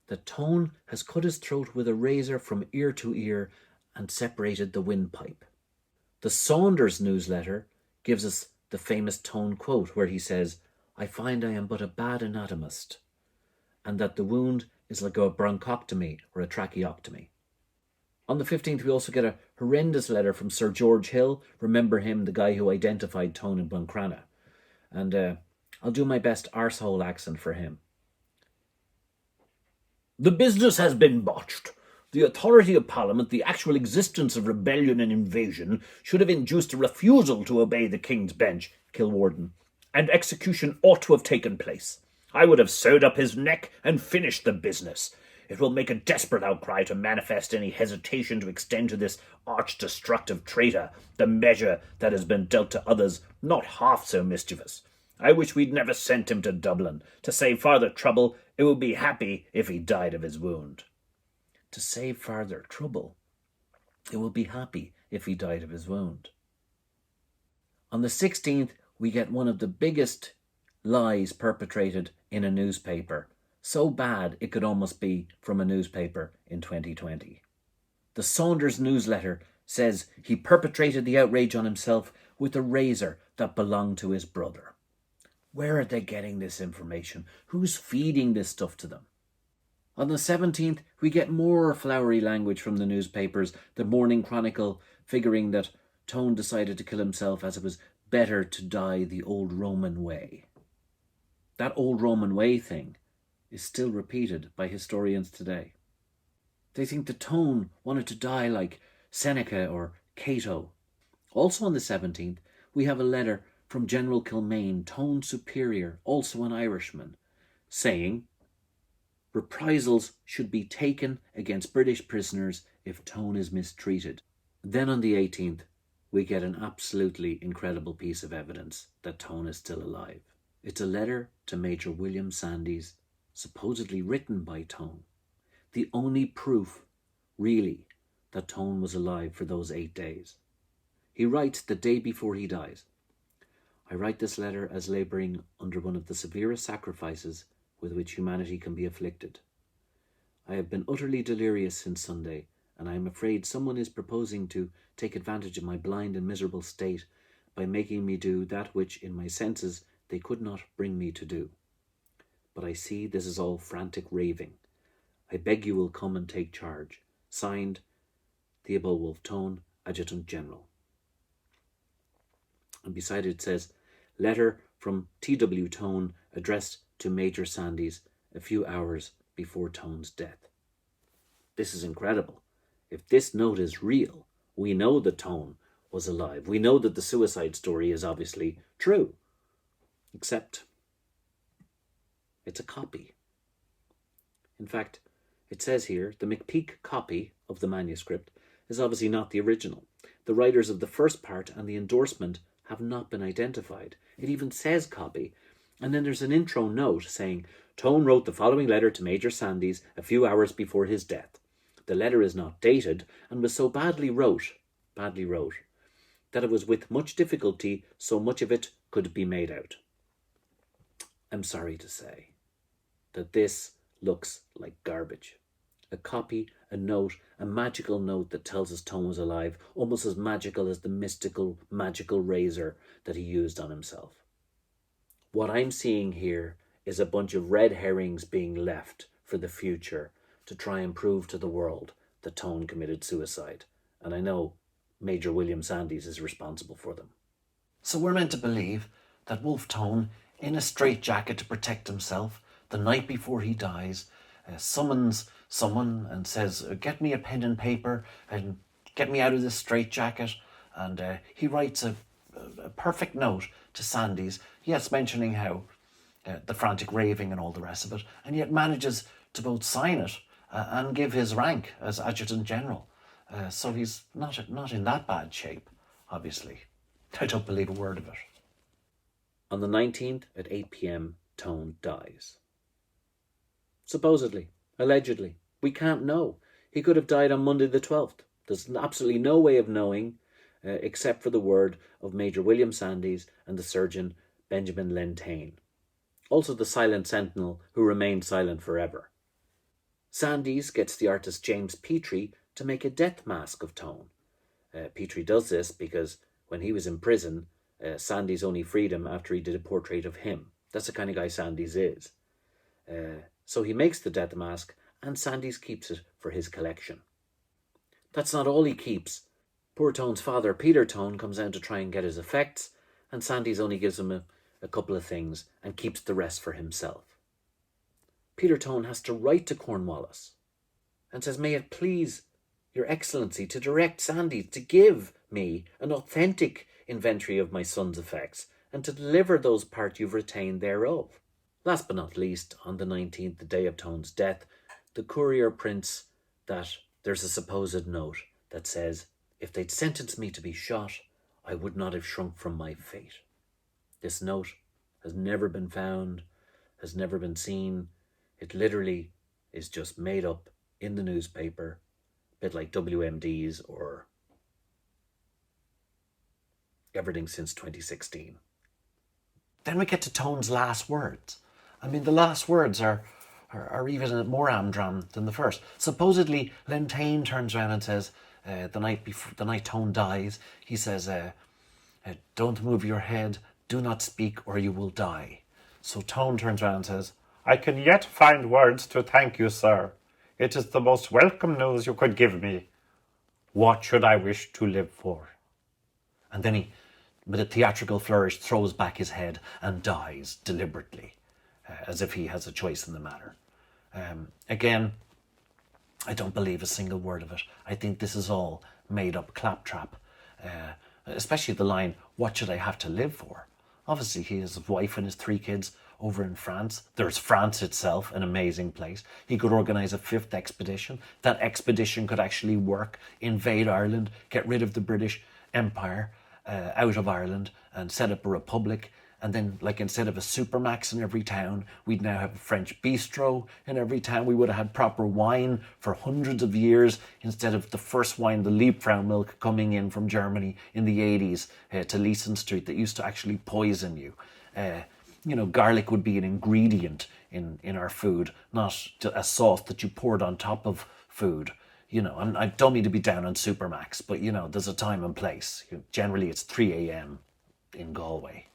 Speaker 2: that Tone has cut his throat with a razor from ear to ear and separated the windpipe. The Saunders newsletter gives us the famous Tone quote where he says, "I find I am but a bad anatomist," and that the wound is like a bronchectomy or a tracheotomy. On the 15th, we also get a horrendous letter from Sir George Hill. Remember him, the guy who identified Tone in Buncrana. And I'll do my best arsehole accent for him. "The business has been botched. The authority of Parliament, the actual existence of rebellion and invasion, should have induced a refusal to obey the King's Bench, Kilwarden, and execution ought to have taken place. I would have sewed up his neck and finished the business. It will make a desperate outcry to manifest any hesitation to extend to this arch-destructive traitor the measure that has been dealt to others not half so mischievous. I wish we'd never sent him to Dublin. To save farther trouble, it would be happy if he died of his wound." To save farther trouble, it will be happy if he died of his wound. On the 16th, we get one of the biggest lies perpetrated in a newspaper. So bad it could almost be from a newspaper in 2020. The Saunders newsletter says he perpetrated the outrage on himself with a razor that belonged to his brother. Where are they getting this information? Who's feeding this stuff to them? On the 17th, we get more flowery language from the newspapers. The Morning Chronicle figuring that Tone decided to kill himself as it was better to die the old Roman way. That old Roman way thing is still repeated by historians today. They think that Tone wanted to die like Seneca or Cato. Also on the 17th, we have a letter from General Kilmaine, Tone's superior, also an Irishman, saying reprisals should be taken against British prisoners if Tone is mistreated. Then on the 18th, we get an absolutely incredible piece of evidence that Tone is still alive. It's a letter to Major William Sandys, supposedly written by Tone. The only proof, really, that Tone was alive for those 8 days. He writes the day before he dies, "I write this letter as labouring under one of the severest sacrifices with which humanity can be afflicted. I have been utterly delirious since Sunday, and I am afraid someone is proposing to take advantage of my blind and miserable state by making me do that which in my senses they could not bring me to do. But I see this is all frantic raving. I beg you will come and take charge. Signed,
Speaker 1: Theobald Wolfe Tone, Adjutant General. And beside it says, letter from T.W. Tone addressed to Major Sandys a few hours before Tone's death. This is incredible. If this note is real, we know that Tone was alive. We know that the suicide story is obviously true. Except it's a copy. In fact, it says here, the McPeak copy of the manuscript is obviously not the original. The writers of the first part and the endorsement have not been identified. It even says copy. And then there's an intro note saying, Tone wrote the following letter to Major Sandys a few hours before his death. The letter is not dated and was so badly wrote, that it was with much difficulty so much of it could be made out. I'm sorry to say that this looks like garbage. A copy, a note, a magical note that tells us Tone was alive, almost as magical as the mystical, magical razor that he used on himself. What I'm seeing here is a bunch of red herrings being left for the future to try and prove to the world that Tone committed suicide. And I know Major William Sandys is responsible for them.
Speaker 4: So we're meant to believe that Wolfe Tone, in a straitjacket to protect himself, the night before he dies, summons someone and says, get me a pen and paper and get me out of this straitjacket. And he writes a perfect note to Sandys, yes, mentioning how the frantic raving and all the rest of it, and yet manages to both sign it and give his rank as Adjutant General. So he's not in that bad shape, obviously. I don't believe a word of it.
Speaker 1: On the 19th at 8 p.m, Tone dies. Supposedly, allegedly. We can't know. He could have died on Monday the 12th. There's absolutely no way of knowing, except for the word of Major William Sandys and the surgeon Benjamin Lentane. Also the silent sentinel who remained silent forever. Sandys gets the artist James Petrie to make a death mask of Tone. Petrie does this because when he was in prison, Sandys only freed him after he did a portrait of him. That's the kind of guy Sandys is. So he makes the death mask and Sandys keeps it for his collection. That's not all he keeps. Poor Tone's father, Peter Tone, comes down to try and get his effects, and Sandys only gives him a couple of things and keeps the rest for himself. Peter Tone has to write to Cornwallis and says, may it please Your Excellency to direct Sandys to give me an authentic inventory of my son's effects and to deliver those parts you've retained thereof. Last but not least, on the 19th, the day of Tone's death, the courier prints that there's a supposed note that says, if they'd sentenced me to be shot, I would not have shrunk from my fate. This note has never been found, has never been seen. It literally is just made up in the newspaper, a bit like WMDs or everything since 2016.
Speaker 4: Then we get to Tone's last words. I mean, the last words are even more amdram than the first. Supposedly, Lentane turns around and says, the night Tone dies, he says, don't move your head, do not speak or you will die. So Tone turns around and says, I can yet find words to thank you, sir. It is the most welcome news you could give me. What should I wish to live for? And then he, with a theatrical flourish, throws back his head and dies deliberately, as if he has a choice in the matter. Again, I don't believe a single word of it. I think this is all made up claptrap, especially the line, what should I have to live for? Obviously, he has a wife and his 3 kids over in France. There's France itself, an amazing place. He could organise a 5th expedition. That expedition could actually work, invade Ireland, get rid of the British Empire out of Ireland and set up a republic. And then, like, instead of a supermax in every town, we'd now have a French bistro in every town. We would have had proper wine for hundreds of years instead of the first wine, the Liebfrau milk, coming in from Germany in the 80s to Leeson Street that used to actually poison you. Garlic would be an ingredient in our food, not a sauce that you poured on top of food. I don't mean to be down on supermax, but, there's a time and place. Generally, it's 3 a.m. in Galway.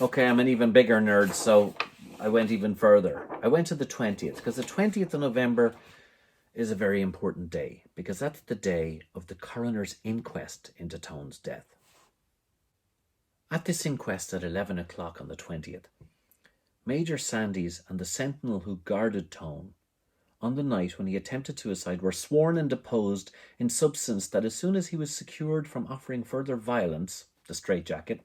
Speaker 1: Okay, I'm an even bigger nerd, so
Speaker 4: I went even further. I went to the 20th, because the 20th of November is a very important day, because that's the day of the coroner's inquest into Tone's death. At this inquest at 11 o'clock on the 20th, Major Sandys and the sentinel who guarded Tone on the night when he attempted suicide were sworn and deposed in substance that as soon as he was secured from offering further violence, the straitjacket,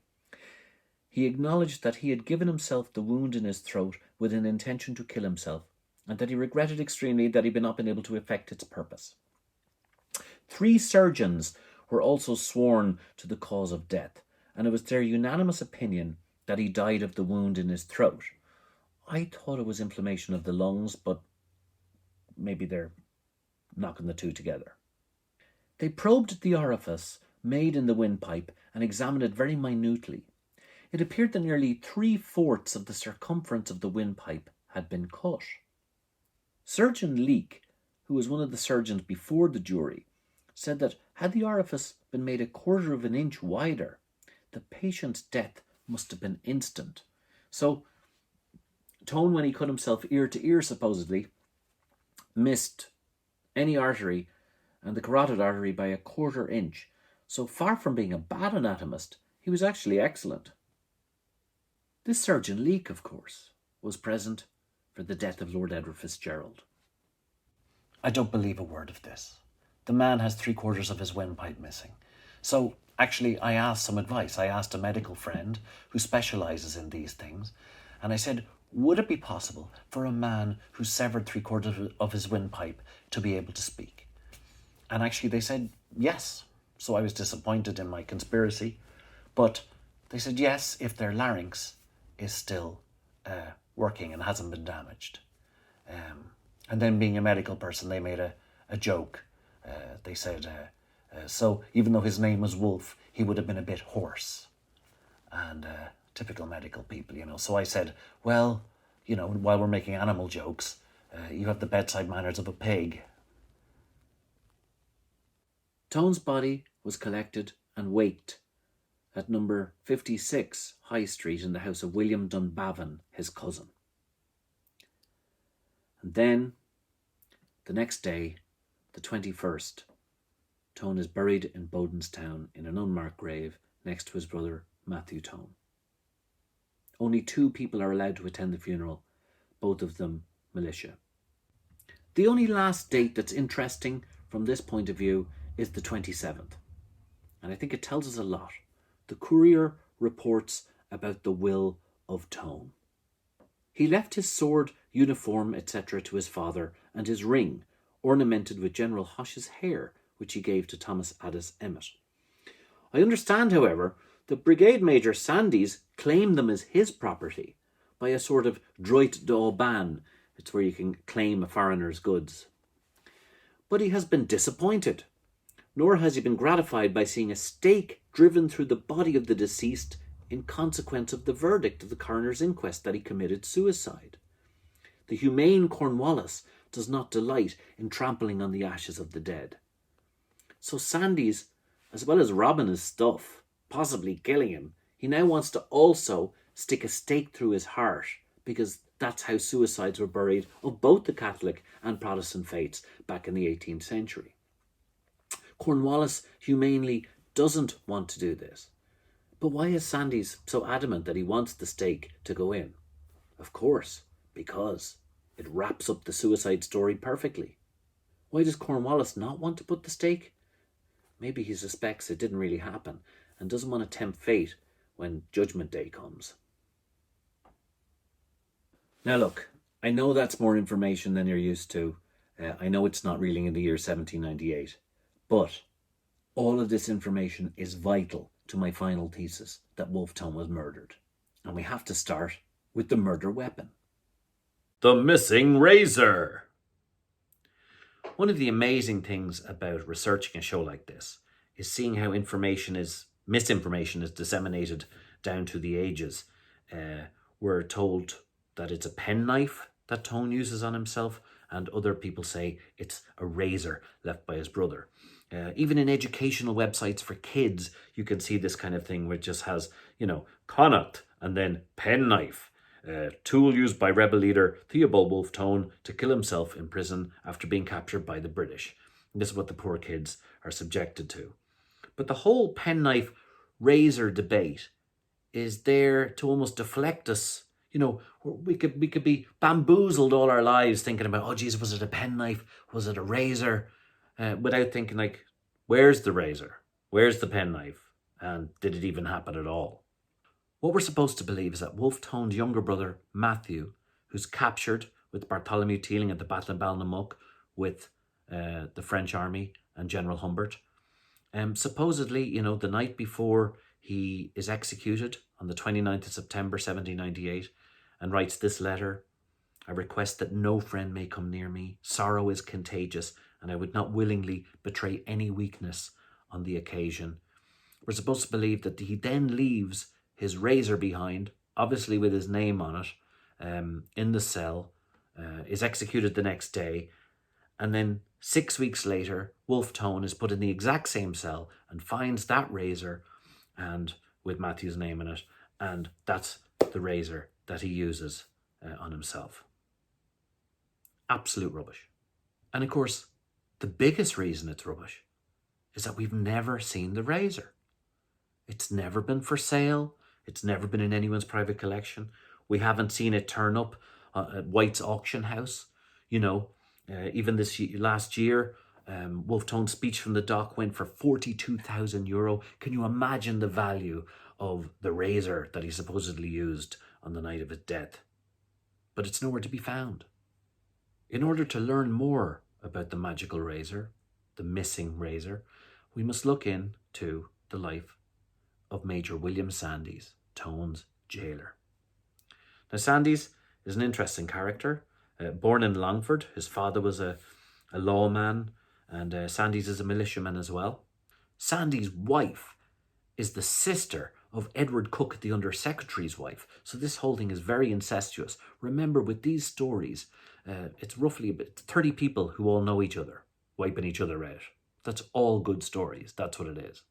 Speaker 4: he acknowledged that he had given himself the wound in his throat with an intention to kill himself, and that he regretted extremely that he had not been able to effect its purpose. 3 surgeons were also sworn to the cause of death, and it was their unanimous opinion that he died of the wound in his throat. I thought it was inflammation of the lungs, but maybe they're knocking the two together. They probed the orifice made in the windpipe and examined it very minutely. It appeared that nearly 3/4 of the circumference of the windpipe had been cut. Surgeon Leake, who was one of the surgeons before the jury, said that had the orifice been made 1/4 of an inch wider, the patient's death must have been instant. So, Tone, when he cut himself ear to ear, supposedly, missed any artery and the carotid artery by 1/4 inch. So far from being a bad anatomist, he was actually excellent. This Surgeon Leake, of course, was present for the death of Lord Edward Fitzgerald.
Speaker 3: I don't believe a word of this. The man has 3/4 of his windpipe missing. So, actually, I asked some advice. I asked a medical friend who specialises in these things, and I said, would it be possible for a man who severed 3/4 of his windpipe to be able to speak? And actually they said yes. So I was disappointed in my conspiracy, but they said yes if their larynx is still working and hasn't been damaged. And then, being a medical person, they made a joke. They said, so even though his name was Wolfe, he would have been a bit hoarse. And typical medical people, you know. So I said, well, you know, while we're making animal jokes, you have the bedside manners of a pig.
Speaker 4: Tone's body was collected and waked at number 56 High Street in the house of William Dunbavin, his cousin. And then, the next day, the 21st, Tone is buried in Bodenstown in an unmarked grave next to his brother Matthew Tone. Only 2 people are allowed to attend the funeral, both of them militia. The only last date that's interesting from this point of view is the 27th. And I think it tells us a lot. The Courier reports about the will of Tone. He left his sword, uniform, etc. to his father, and his ring, ornamented with General Hosh's hair, which he gave to Thomas Addis Emmet. I understand, however, that Brigade Major Sandys claimed them as his property by a sort of droit d'auban. It's where you can claim a foreigner's goods. But he has been disappointed, nor has he been gratified by seeing a stake driven through the body of the deceased in consequence of the verdict of the coroner's inquest that he committed suicide. The humane Cornwallis does not delight in trampling on the ashes of the dead. So Sandys, as well as robbing his stuff, possibly killing him, he now wants to also stick a stake through his heart, because that's how suicides were buried of both the Catholic and Protestant faiths back in the 18th century. Cornwallis humanely doesn't want to do this. But why is Sandys so adamant that he wants the stake to go in? Of course, because it wraps up the suicide story perfectly. Why does Cornwallis not want to put the stake? Maybe he suspects it didn't really happen and doesn't want to tempt fate when Judgment Day comes. Now look, I know that's more information than you're used to. I know it's not really in the year 1798. But all of this information is vital to my final thesis that Wolfe Tone was murdered. And we have to start with the murder weapon.
Speaker 1: The missing razor. One of the amazing things about researching a show like this is seeing how misinformation is disseminated down to the ages. We're told that it's a penknife that Tone uses on himself, and other people say it's a razor left by his brother. Even in educational websites for kids, you can see this kind of thing, which just has, Connacht and then penknife. a tool used by rebel leader Theobald Wolfe Tone to kill himself in prison after being captured by the British. And this is what the poor kids are subjected to. But the whole penknife razor debate is there to almost deflect us. You know, we could be bamboozled all our lives thinking about, oh, geez, was it a penknife? Was it a razor? Without thinking, like, where's the razor? Where's the penknife? And did it even happen at all? What we're supposed to believe is that Wolfe Tone's younger brother, Matthew, who's captured with Bartholomew Teeling at the Battle of Balnamuck with the French army and General Humbert, supposedly, you know, the night before he is executed on the 29th of September 1798, and writes this letter: I request that no friend may come near me. Sorrow is contagious, and I would not willingly betray any weakness on the occasion. We're supposed to believe that he then leaves his razor behind, obviously with his name on it, in the cell, is executed the next day, and then 6 weeks later, Wolfe Tone is put in the exact same cell and finds that razor and with Matthew's name in it, and that's the razor that he uses on himself. Absolute rubbish. And of course, the biggest reason it's rubbish is that we've never seen the razor. It's never been for sale. It's never been in anyone's private collection. We haven't seen it turn up at White's auction house. You know, even last year, Wolfe Tone's speech from the dock went for €42,000. Can you imagine the value of the razor that he supposedly used on the night of his death? But it's nowhere to be found. In order to learn more about the magical razor, the missing razor, we must look into the life of Major William Sandys, Tone's jailer. Now, Sandys is an interesting character. Born in Longford, his father was a lawman, and Sandys is a militiaman as well. Sandys' wife is the sister of Edward Cook, the Under Secretary's wife. So this whole thing is very incestuous. Remember, with these stories, it's roughly about 30 people who all know each other, wiping each other out. That's all good stories. That's what it is.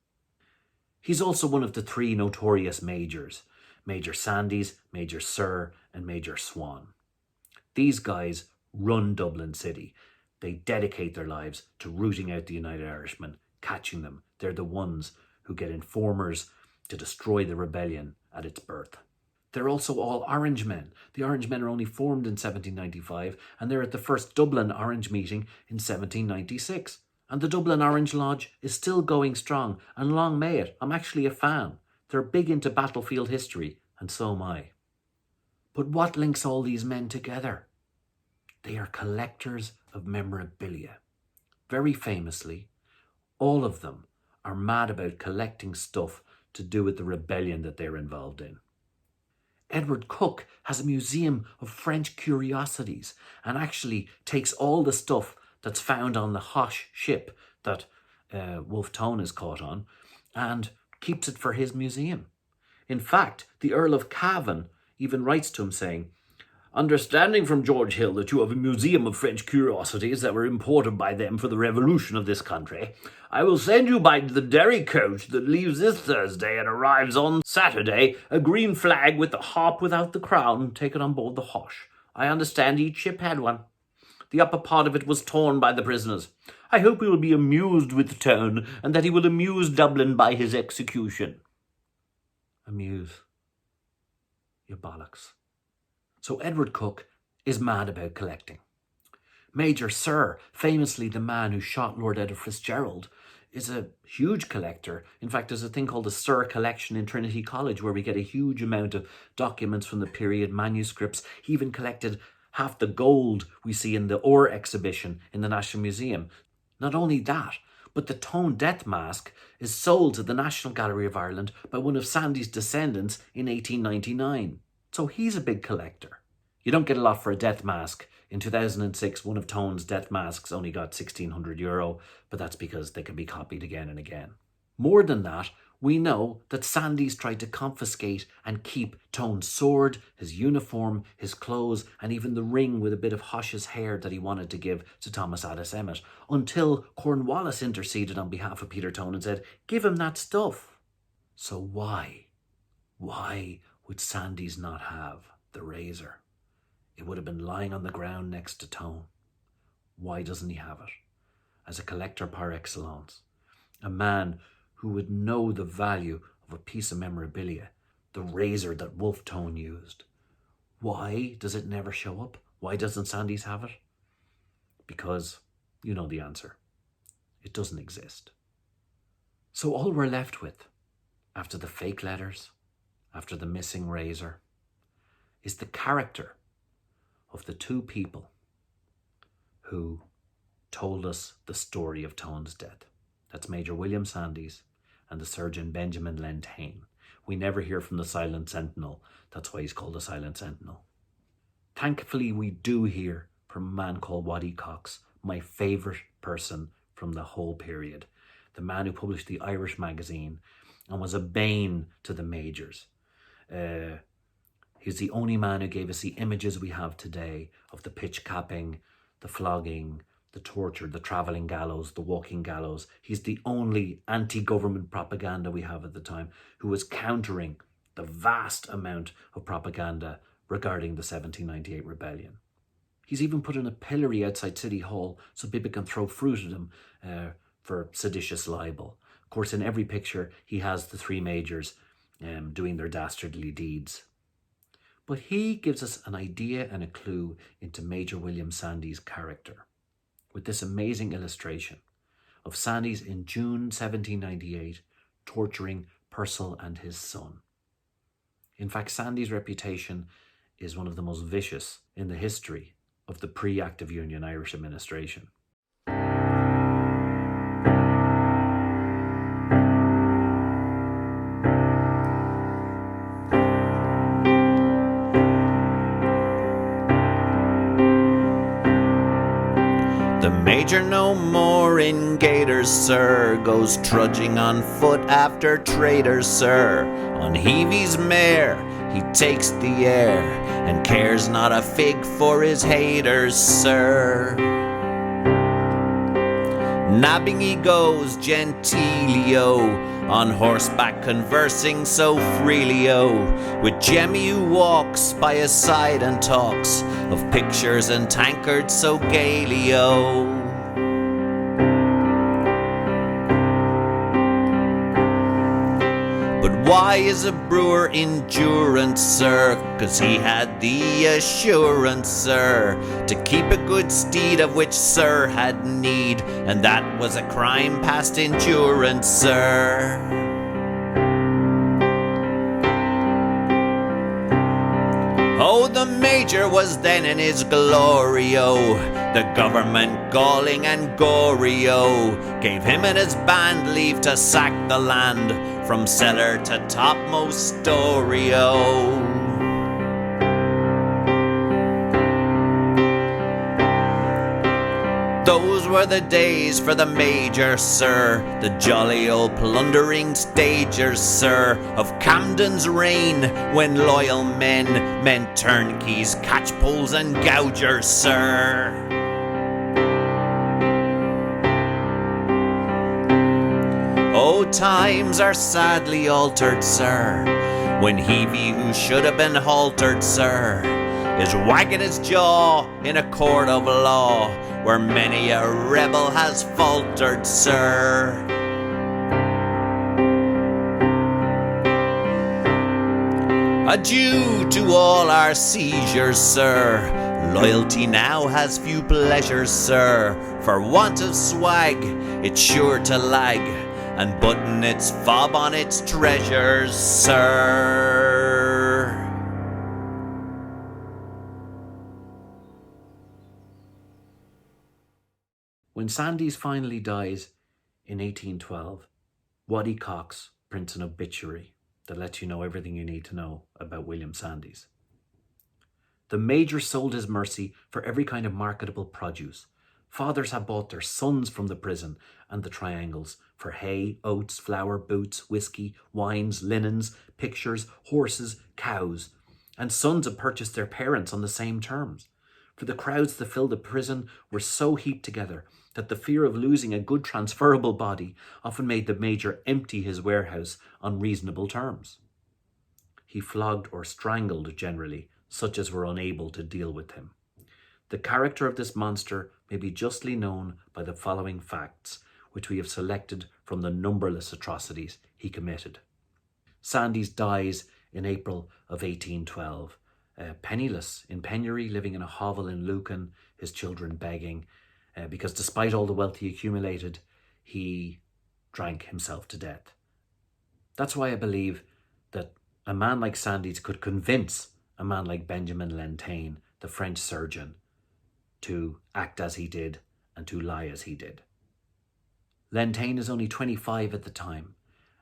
Speaker 1: He's also one of the three notorious majors: Major Sandys, Major Sir, and Major Swan. These guys run Dublin City. They dedicate their lives to rooting out the United Irishmen, catching them. They're the ones who get informers to destroy the rebellion at its birth. They're also all Orange men. The Orange men are only formed in 1795, and they're at the first Dublin Orange meeting in 1796. And the Dublin Orange Lodge is still going strong, and long may it. I'm actually a fan. They're big into battlefield history, and so am I. But what links all these men together? They are collectors of memorabilia. Very famously, all of them are mad about collecting stuff to do with the rebellion that they're involved in. Edward Cook has a museum of French curiosities and actually takes all the stuff that's found on the Hoche ship that Wolfe Tone is caught on and keeps it for his museum. In fact, the Earl of Cavan even writes to him saying, "Understanding from George Hill that you have a museum of French curiosities that were imported by them for the revolution of this country, I will send you by the Derry coach that leaves this Thursday and arrives on Saturday a green flag with the harp without the crown taken on board the Hoche. I understand each ship had one. The upper part of it was torn by the prisoners. I hope he will be amused with Tone, and that he will amuse Dublin by his execution." Amuse? You bollocks. So Edward Cook is mad about collecting. Major Sir, famously the man who shot Lord Edward Fitzgerald, is a huge collector. In fact, there's a thing called the Sir Collection in Trinity College where we get a huge amount of documents from the period, manuscripts. He even collected half the gold we see in the Ore exhibition in the National Museum. Not only that, but the Tone death mask is sold to the National Gallery of Ireland by one of Sandy's descendants in 1899. So he's a big collector. You don't get a lot for a death mask. In 2006, one of Tone's death masks only got €1,600, but that's because they can be copied again and again. More than that, we know that Sandys tried to confiscate and keep Tone's sword, his uniform, his clothes, and even the ring with a bit of Hoche's hair that he wanted to give to Thomas Addis Emmet, until Cornwallis interceded on behalf of Peter Tone and said, "Give him that stuff." So why would Sandys not have the razor. It would have been lying on the ground next to Tone. Why doesn't he have it? As a collector par excellence, a man who would know the value of a piece of memorabilia, the razor that Wolfe Tone used. Why does it never show up? Why doesn't Sandys have it? Because you know the answer. It doesn't exist. So all we're left with, after the fake letters, after the missing razor, is the character of the two people who told us the story of Tone's death. That's Major William Sandys and the surgeon Benjamin Lentane. We never hear from the Silent Sentinel. That's why he's called the Silent Sentinel. Thankfully, we do hear from a man called Waddy Cox, my favourite person from the whole period. The man who published the Irish magazine and was a bane to the majors. He's the only man who gave us the images we have today of the pitch capping, the flogging, the torture, the travelling gallows, the walking gallows. He's the only anti-government propaganda we have at the time who was countering the vast amount of propaganda regarding the 1798 rebellion. He's even put in a pillory outside City Hall so people can throw fruit at him for seditious libel. Of course, in every picture, he has the three majors doing their dastardly deeds. But he gives us an idea and a clue into Major William Sandys' character with this amazing illustration of Sandys in June 1798 torturing Purcell and his son. In fact, Sandys' reputation is one of the most vicious in the history of the pre-Act of Union Irish administration.
Speaker 3: The major no more in gaiters, sir, goes trudging on foot after traitors, sir. On Heavy's mare he takes the air, and cares not a fig for his haters, sir. Nabbing he goes gentilio, on horseback conversing so freely-o, with Jemmy who walks by his side and talks of pictures and tankards so gaily-o. But why is a brewer endurance, sir? 'Cause he had the assurance, sir, to keep a good steed of which sir had need, and that was a crime past endurance, sir. Oh, the major was then in his glory, oh, the government galling and gory, oh, gave him and his band leave to sack the land from cellar to topmost story, oh. Those were the days for the major, sir, the jolly old plundering stagers, sir, of Camden's reign, when loyal men meant turnkeys, catchpolls and gougers, sir. Oh, times are sadly altered, sir, when Heavy, who should have been haltered, sir, is wagging his jaw in a court of law, where many a rebel has faltered, sir. Adieu to all our seizures, sir. Loyalty now has few pleasures, sir. For want of swag, it's sure to lag, and button its fob on its treasures, sir.
Speaker 1: When Sandys finally dies in 1812, Waddy Cox prints an obituary that lets you know everything you need to know about William Sandys. The major sold his mercy for every kind of marketable produce. Fathers had bought their sons from the prison and the triangles for hay, oats, flour, boots, whiskey, wines, linens, pictures, horses, cows. And sons had purchased their parents on the same terms. For the crowds that filled the prison were so heaped together that the fear of losing a good transferable body often made the major empty his warehouse on reasonable terms. He flogged or strangled, generally, such as were unable to deal with him. The character of this monster may be justly known by the following facts, which we have selected from the numberless atrocities he committed. Sandys dies in April of 1812, penniless, in penury, living in a hovel in Lucan, his children begging, because despite all the wealth he accumulated, he drank himself to death. That's why I believe that a man like Sandys could convince a man like Benjamin Lentaine, the French surgeon, to act as he did and to lie as he did. Lentaine is only 25 at the time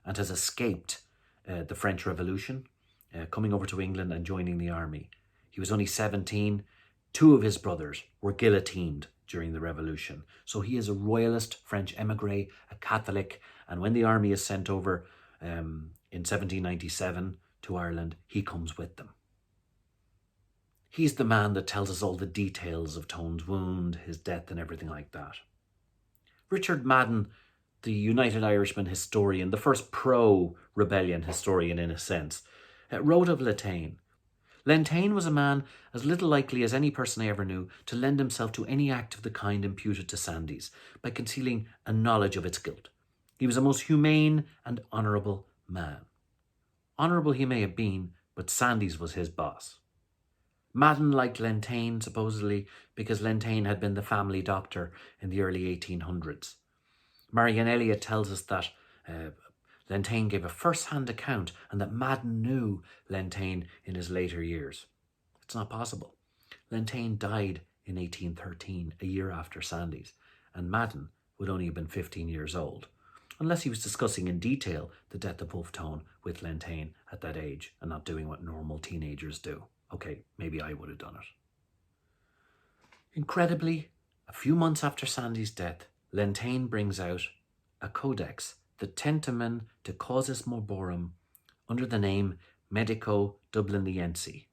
Speaker 1: and has escaped the French Revolution, coming over to England and joining the army. He was only 17. Two of his brothers were guillotined during the Revolution. So he is a royalist French emigre, a Catholic, and when the army is sent over in 1797 to Ireland, he comes with them. He's the man that tells us all the details of Tone's wound, his death, and everything like that. Richard Madden, the United Irishman historian, the first pro-rebellion historian in a sense, wrote of Lentaine. Lentaine was a man as little likely as any person I ever knew to lend himself to any act of the kind imputed to Sandys by concealing a knowledge of its guilt. He was a most humane and honourable man. Honourable he may have been, but Sandys was his boss. Madden liked Lentaine, supposedly, because Lentaine had been the family doctor in the early 1800s. Marian Elliott tells us that Lentaine gave a first-hand account and that Madden knew Lentaine in his later years. It's not possible. Lentaine died in 1813, a year after Sandys, and Madden would only have been 15 years old, unless he was discussing in detail the death of Wolfe Tone with Lentaine at that age and not doing what normal teenagers do. Okay, maybe I would have done it. Incredibly, a few months after Sandys' death, Lentaine brings out a codex, the Tentamen de Causis Morborum, under the name Medico Dubliniense,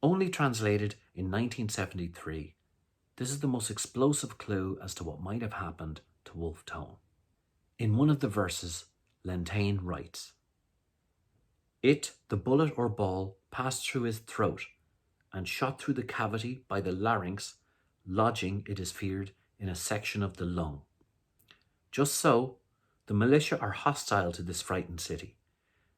Speaker 1: only translated in 1973. This is the most explosive clue as to what might have happened to Wolfe Tone. In one of the verses, Lentaine writes, "It, the bullet or ball, passed through his throat and shot through the cavity by the larynx, lodging, it is feared, in a section of the lung. Just so, the militia are hostile to this frightened city.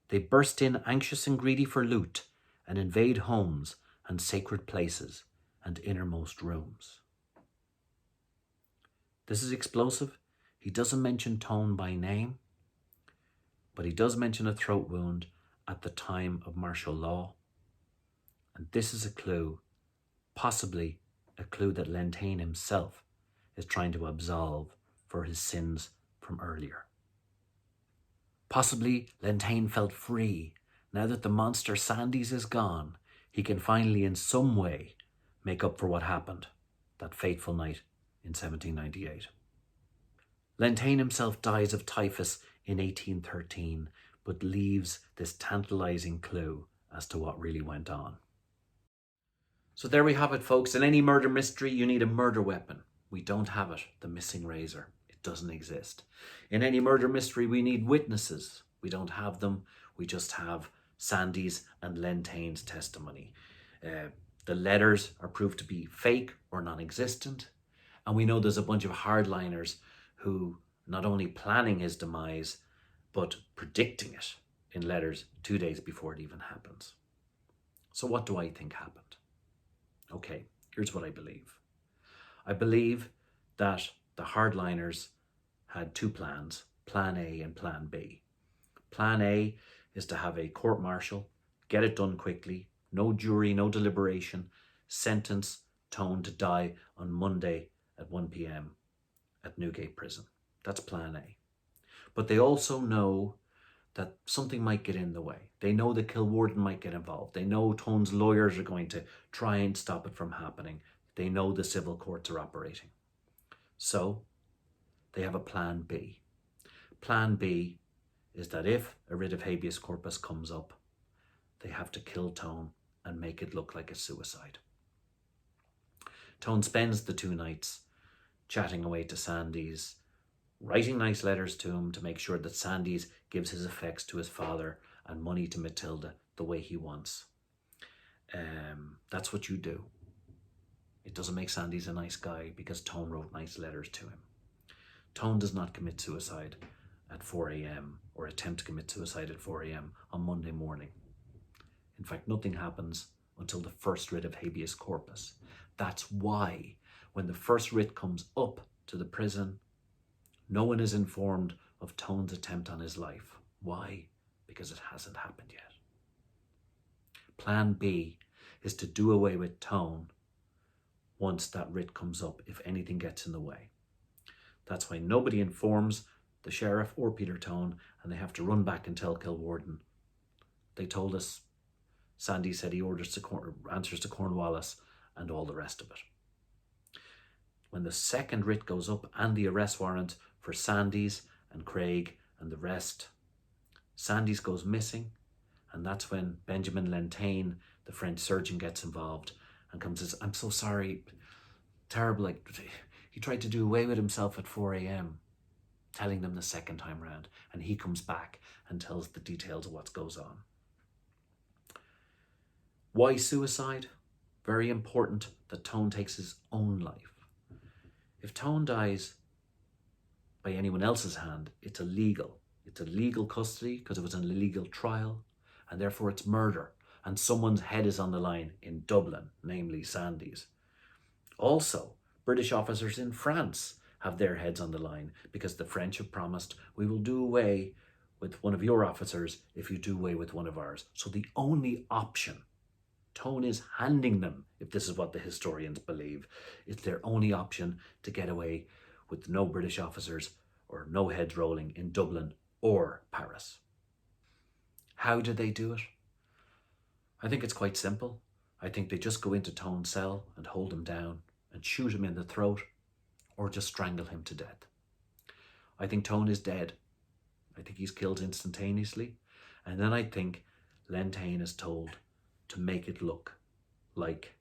Speaker 1: They burst in anxious and greedy for loot and invade homes and sacred places and innermost rooms." This is explosive. He doesn't mention Tone by name, but he does mention a throat wound at the time of martial law. And this is a clue, possibly a clue that Lentaine himself is trying to absolve for his sins from earlier. Possibly Lentaine felt free. Now that the monster Sandys is gone, he can finally in some way make up for what happened that fateful night in 1798. Lentaine himself dies of typhus in 1813, but leaves this tantalising clue as to what really went on. So there we have it, folks. In any murder mystery, you need a murder weapon. We don't have it, the missing razor. It doesn't exist. In any murder mystery, we need witnesses. We don't have them. We just have Sandys and Lentaine's testimony. The letters are proved to be fake or non-existent. And we know there's a bunch of hardliners who not only planning his demise, but predicting it in letters 2 days before it even happens. So what do I think happened? Okay, here's what I believe. I believe that the hardliners had two plans, Plan A and Plan B. Plan A is to have a court-martial, get it done quickly, no jury, no deliberation, sentence Tone to die on Monday at 1 p.m. at Newgate Prison. That's Plan A. But they also know that something might get in the way. They know that Kilwarden might get involved. They know Tone's lawyers are going to try and stop it from happening. They know the civil courts are operating. So they have a Plan B. Plan B is that if a writ of habeas corpus comes up, they have to kill Tone and make it look like a suicide. Tone spends the 2 nights chatting away to Sandys, writing nice letters to him to make sure that Sandys gives his effects to his father and money to Matilda the way he wants. That's what you do. It doesn't make Sandys a nice guy because Tone wrote nice letters to him. Tone does not commit suicide at 4 a.m. or attempt to commit suicide at 4 a.m. on Monday morning. In fact, nothing happens until the first writ of habeas corpus. That's why when the first writ comes up to the prison, no one is informed of Tone's attempt on his life. Why? Because it hasn't happened yet. Plan B is to do away with Tone once that writ comes up, if anything gets in the way. That's why nobody informs the sheriff or Peter Tone, and they have to run back and tell Kilwarden. They told us Sandy said he answers to Cornwallis and all the rest of it. When the second writ goes up and the arrest warrant for Sandys and Craig and the rest, Sandys goes missing, and that's when Benjamin Lentaine, the French surgeon, gets involved and comes and says, I'm so sorry, terrible, like he tried to do away with himself at 4 a.m, telling them the second time round, and he comes back and tells the details of what goes on. Why suicide? Very important that Tone takes his own life. If Tone dies by anyone else's hand, it's illegal. It's illegal custody because it was an illegal trial, and therefore it's murder, and someone's head is on the line in Dublin, namely Sandys. Also, British officers in France have their heads on the line because the French have promised, we will do away with one of your officers if you do away with one of ours. So the only option Tone is handing them, if this is what the historians believe, it's their only option to get away with no British officers or no heads rolling in Dublin or Paris. How do they do it? I think it's quite simple. I think they just go into Tone's cell and hold him down and shoot him in the throat or just strangle him to death. I think Tone is dead. I think he's killed instantaneously. And then I think Lentaine is told to make it look like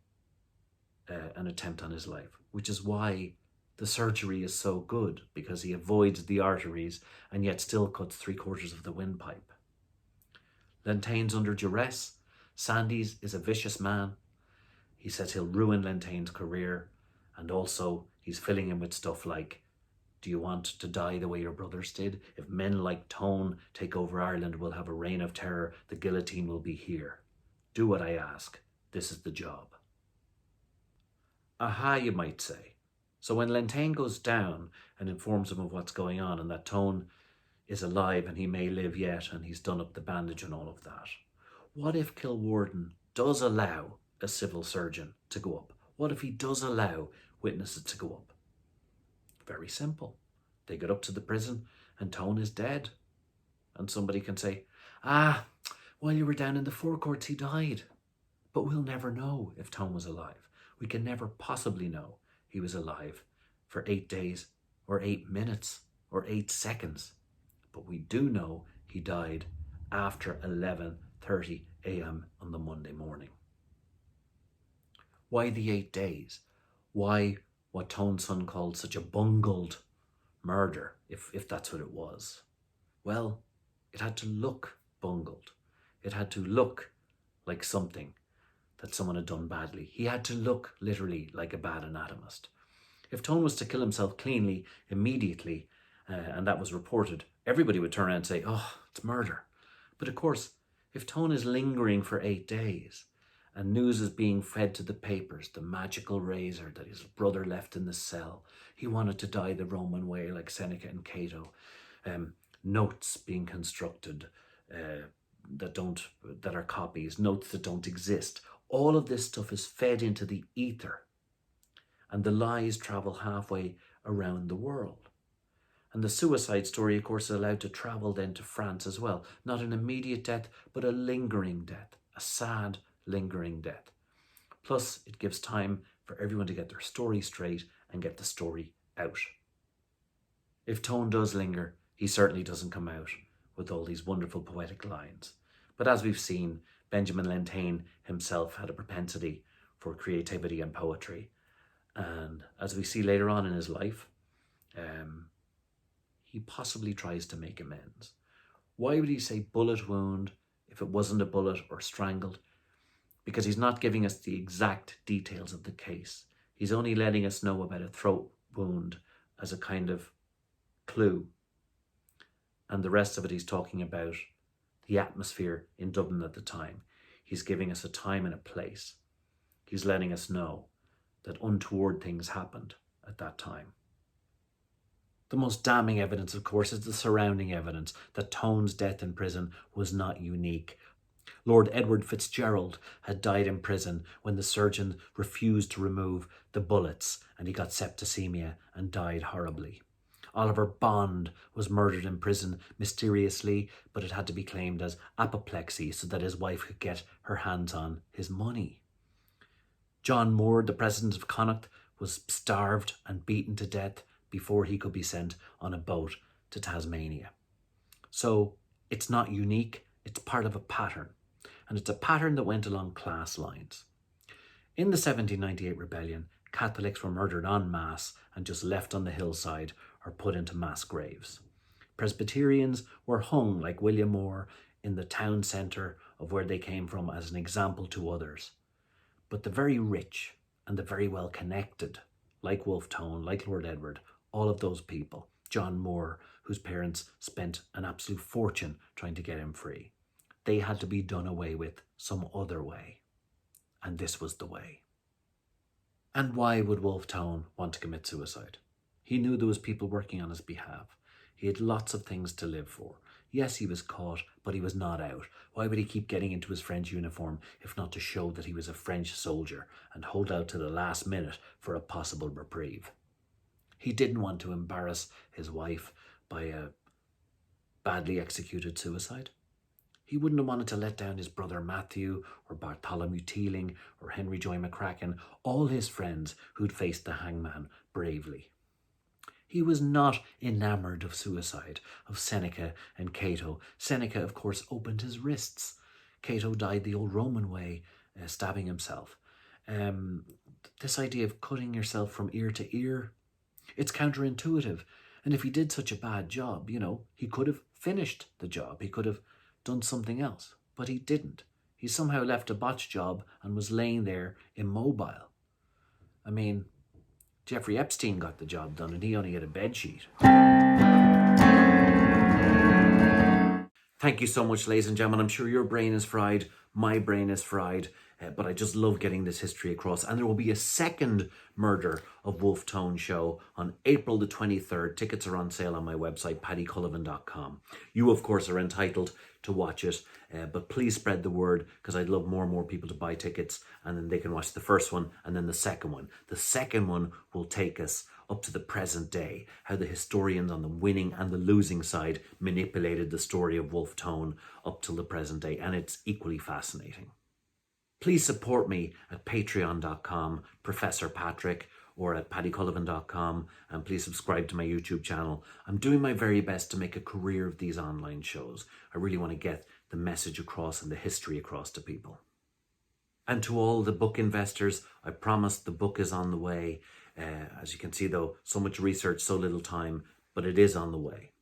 Speaker 1: an attempt on his life, which is why the surgery is so good, because he avoids the arteries and yet still cuts 3/4 of the windpipe. Lentaine's under duress. Sandys is a vicious man. He says he'll ruin Lentaine's career, and also he's filling him with stuff like, do you want to die the way your brothers did? If men like Tone take over Ireland, we'll have a reign of terror. The guillotine will be here. Do what I ask. This is the job. Aha, you might say. So when Lentaine goes down and informs him of what's going on and that Tone is alive and he may live yet and he's done up the bandage and all of that, what if Kilwarden does allow a civil surgeon to go up? What if he does allow witnesses to go up? Very simple. They get up to the prison and Tone is dead. And somebody can say, while you were down in the forecourts he died. But we'll never know if Tone was alive. We can never possibly know he was alive for 8 days or 8 minutes or 8 seconds. But we do know he died after 11:30 a.m. on the Monday morning. Why the 8 days? Why what Tone's son called such a bungled murder, if that's what it was? Well, it had to look bungled. It had to look like something that someone had done badly. He had to look literally like a bad anatomist. If Tone was to kill himself cleanly, immediately, and that was reported, everybody would turn around and say, it's murder. But of course, if Tone is lingering for 8 days and news is being fed to the papers, the magical razor that his brother left in the cell, he wanted to die the Roman way like Seneca and Cato, notes being constructed that are copies, notes that don't exist. All of this stuff is fed into the ether, and the lies travel halfway around the world. And the suicide story, of course, is allowed to travel then to France as well. Not an immediate death, but a lingering death, a sad, lingering death. Plus, it gives time for everyone to get their story straight and get the story out. If Tone does linger, he certainly doesn't come out with all these wonderful poetic lines. But as we've seen, Benjamin Lentaine himself had a propensity for creativity and poetry. And as we see later on in his life, he possibly tries to make amends. Why would he say bullet wound if it wasn't a bullet or strangled? because he's not giving us the exact details of the case. He's only letting us know about a throat wound as a kind of clue. And the rest of it, he's talking about the atmosphere in Dublin at the time. He's giving us a time and a place. He's letting us know that untoward things happened at that time. The most damning evidence, of course, is the surrounding evidence that Tone's death in prison was not unique. Lord Edward Fitzgerald had died in prison when the surgeon refused to remove the bullets, and he got septicemia and died horribly. Oliver Bond was murdered in prison mysteriously, but it had to be claimed as apoplexy so that his wife could get her hands on his money. John Moore, the president of Connacht, was starved and beaten to death before he could be sent on a boat to Tasmania. So it's not unique, it's part of a pattern. And it's a pattern that went along class lines. In the 1798 rebellion, Catholics were murdered en masse and just left on the hillside or put into mass graves. Presbyterians were hung like William Moore in the town centre of where they came from as an example to others. But the very rich and the very well connected, like Wolfe Tone, like Lord Edward, all of those people, John Moore, whose parents spent an absolute fortune trying to get him free, they had to be done away with some other way. And this was the way. And why would Wolfe Tone want to commit suicide? He knew there was people working on his behalf. He had lots of things to live for. Yes, he was caught, but he was not out. Why would he keep getting into his French uniform if not to show that he was a French soldier and hold out to the last minute for a possible reprieve? He didn't want to embarrass his wife by a badly executed suicide. He wouldn't have wanted to let down his brother Matthew or Bartholomew Teeling or Henry Joy McCracken, all his friends who'd faced the hangman bravely. He was not enamoured of suicide, of Seneca and Cato. Seneca, of course, opened his wrists. Cato died the old Roman way, stabbing himself. This idea of cutting yourself from ear to ear, it's counterintuitive. And if he did such a bad job, he could have finished the job. He could have done something else, but he didn't. He somehow left a botched job and was laying there immobile. I mean, Jeffrey Epstein got the job done and he only had a bedsheet. Thank you so much, ladies and gentlemen. I'm sure your brain is fried. My brain is fried. But I just love getting this history across. And there will be a second Murder of Wolfe Tone show on April the 23rd. Tickets are on sale on my website, paddycullivan.com. You, of course, are entitled to watch it. But please spread the word, because I'd love more and more people to buy tickets. And then they can watch the first one and then the second one. The second one will take us up to the present day, how the historians on the winning and the losing side manipulated the story of Wolfe Tone up till the present day. And it's equally fascinating. Please support me at patreon.com, Professor Patrick, or at paddycullivan.com, and please subscribe to my YouTube channel. I'm doing my very best to make a career of these online shows. I really want to get the message across and the history across to people. And to all the book investors, I promise the book is on the way. As you can see, though, so much research, so little time, but it is on the way.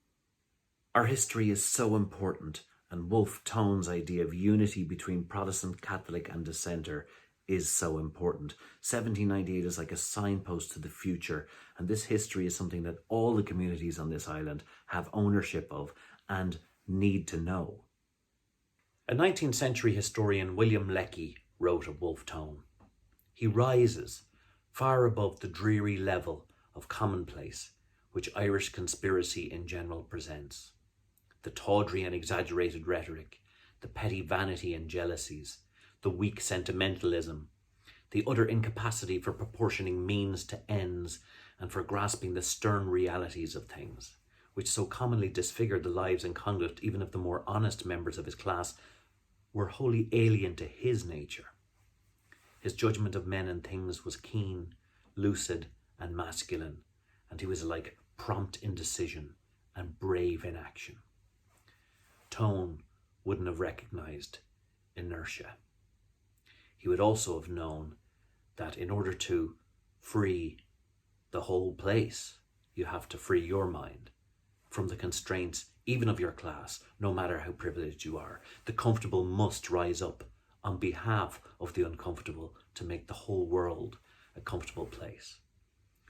Speaker 1: Our history is so important, and Wolfe Tone's idea of unity between Protestant, Catholic and Dissenter is so important. 1798 is like a signpost to the future, and this history is something that all the communities on this island have ownership of and need to know. A 19th century historian, William Lecky, wrote of Wolfe Tone. He rises far above the dreary level of commonplace which Irish conspiracy in general presents. The tawdry and exaggerated rhetoric, the petty vanity and jealousies, the weak sentimentalism, the utter incapacity for proportioning means to ends and for grasping the stern realities of things, which so commonly disfigured the lives and conduct even of the more honest members of his class, were wholly alien to his nature. His judgment of men and things was keen, lucid and masculine, and he was like prompt indecision and brave inaction. Tone wouldn't have recognized inertia. He would also have known that in order to free the whole place, you have to free your mind from the constraints even of your class, no matter how privileged you are. The comfortable must rise up on behalf of the uncomfortable to make the whole world a comfortable place.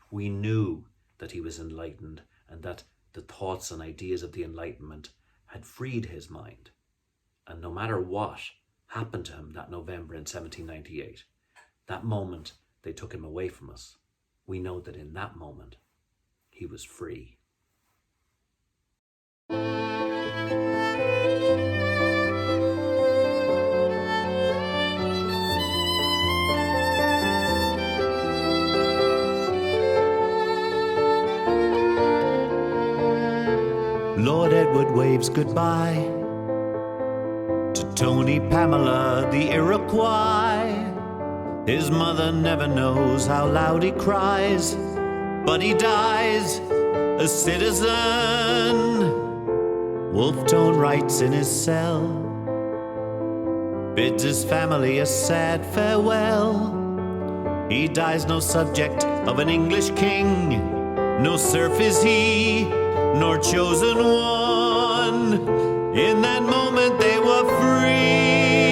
Speaker 1: We knew that he was enlightened and that the thoughts and ideas of the Enlightenment had freed his mind. And no matter what happened to him that November in 1798, that moment they took him away from us, we know that in that moment he was free.
Speaker 3: Lord Edward waves goodbye to Tony Pamela, the Iroquois. His mother never knows how loud he cries, but he dies a citizen. Wolfe Tone writes in his cell, bids his family a sad farewell. He dies no subject of an English king, no serf is he, nor chosen one. In that moment they were free.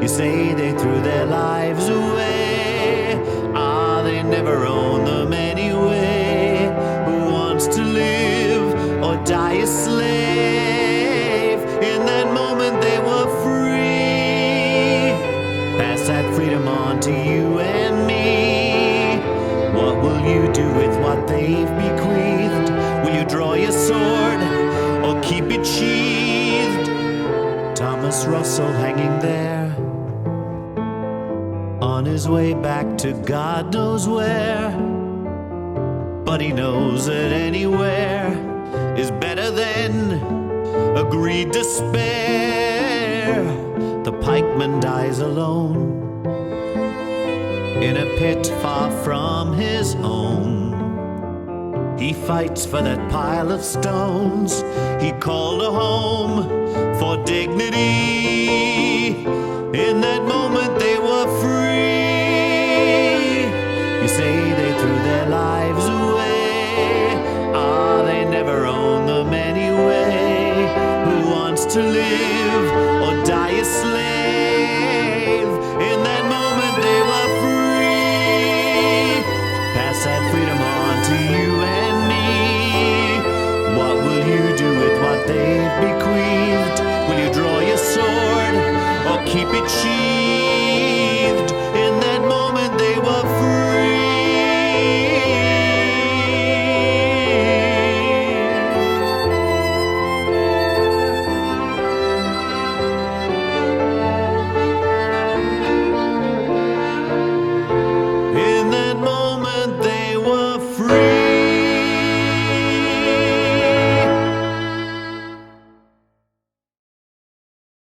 Speaker 3: You say they threw their lives away. Ah, they never owned them anyway. Who wants to live or die a slave? In that moment they were free. Pass that freedom on to you and me. What will you do with what they've bequeathed? Will you draw your sword or keep it sheathed? Thomas Russell hanging there, on his way back to God knows where. But he knows that anywhere is better than a greed despair. The pikeman dies alone in a pit far from his home. He fights for that pile of stones he called a home for dignity. In that moment they were free. You say they threw their lives away. Ah, they never owned them anyway. Who wants to live or die a slave? In that moment they were free. Pass that freedom on to you and me. What will you do with what they've bequeathed? Will you draw your sword or keep it sheathed?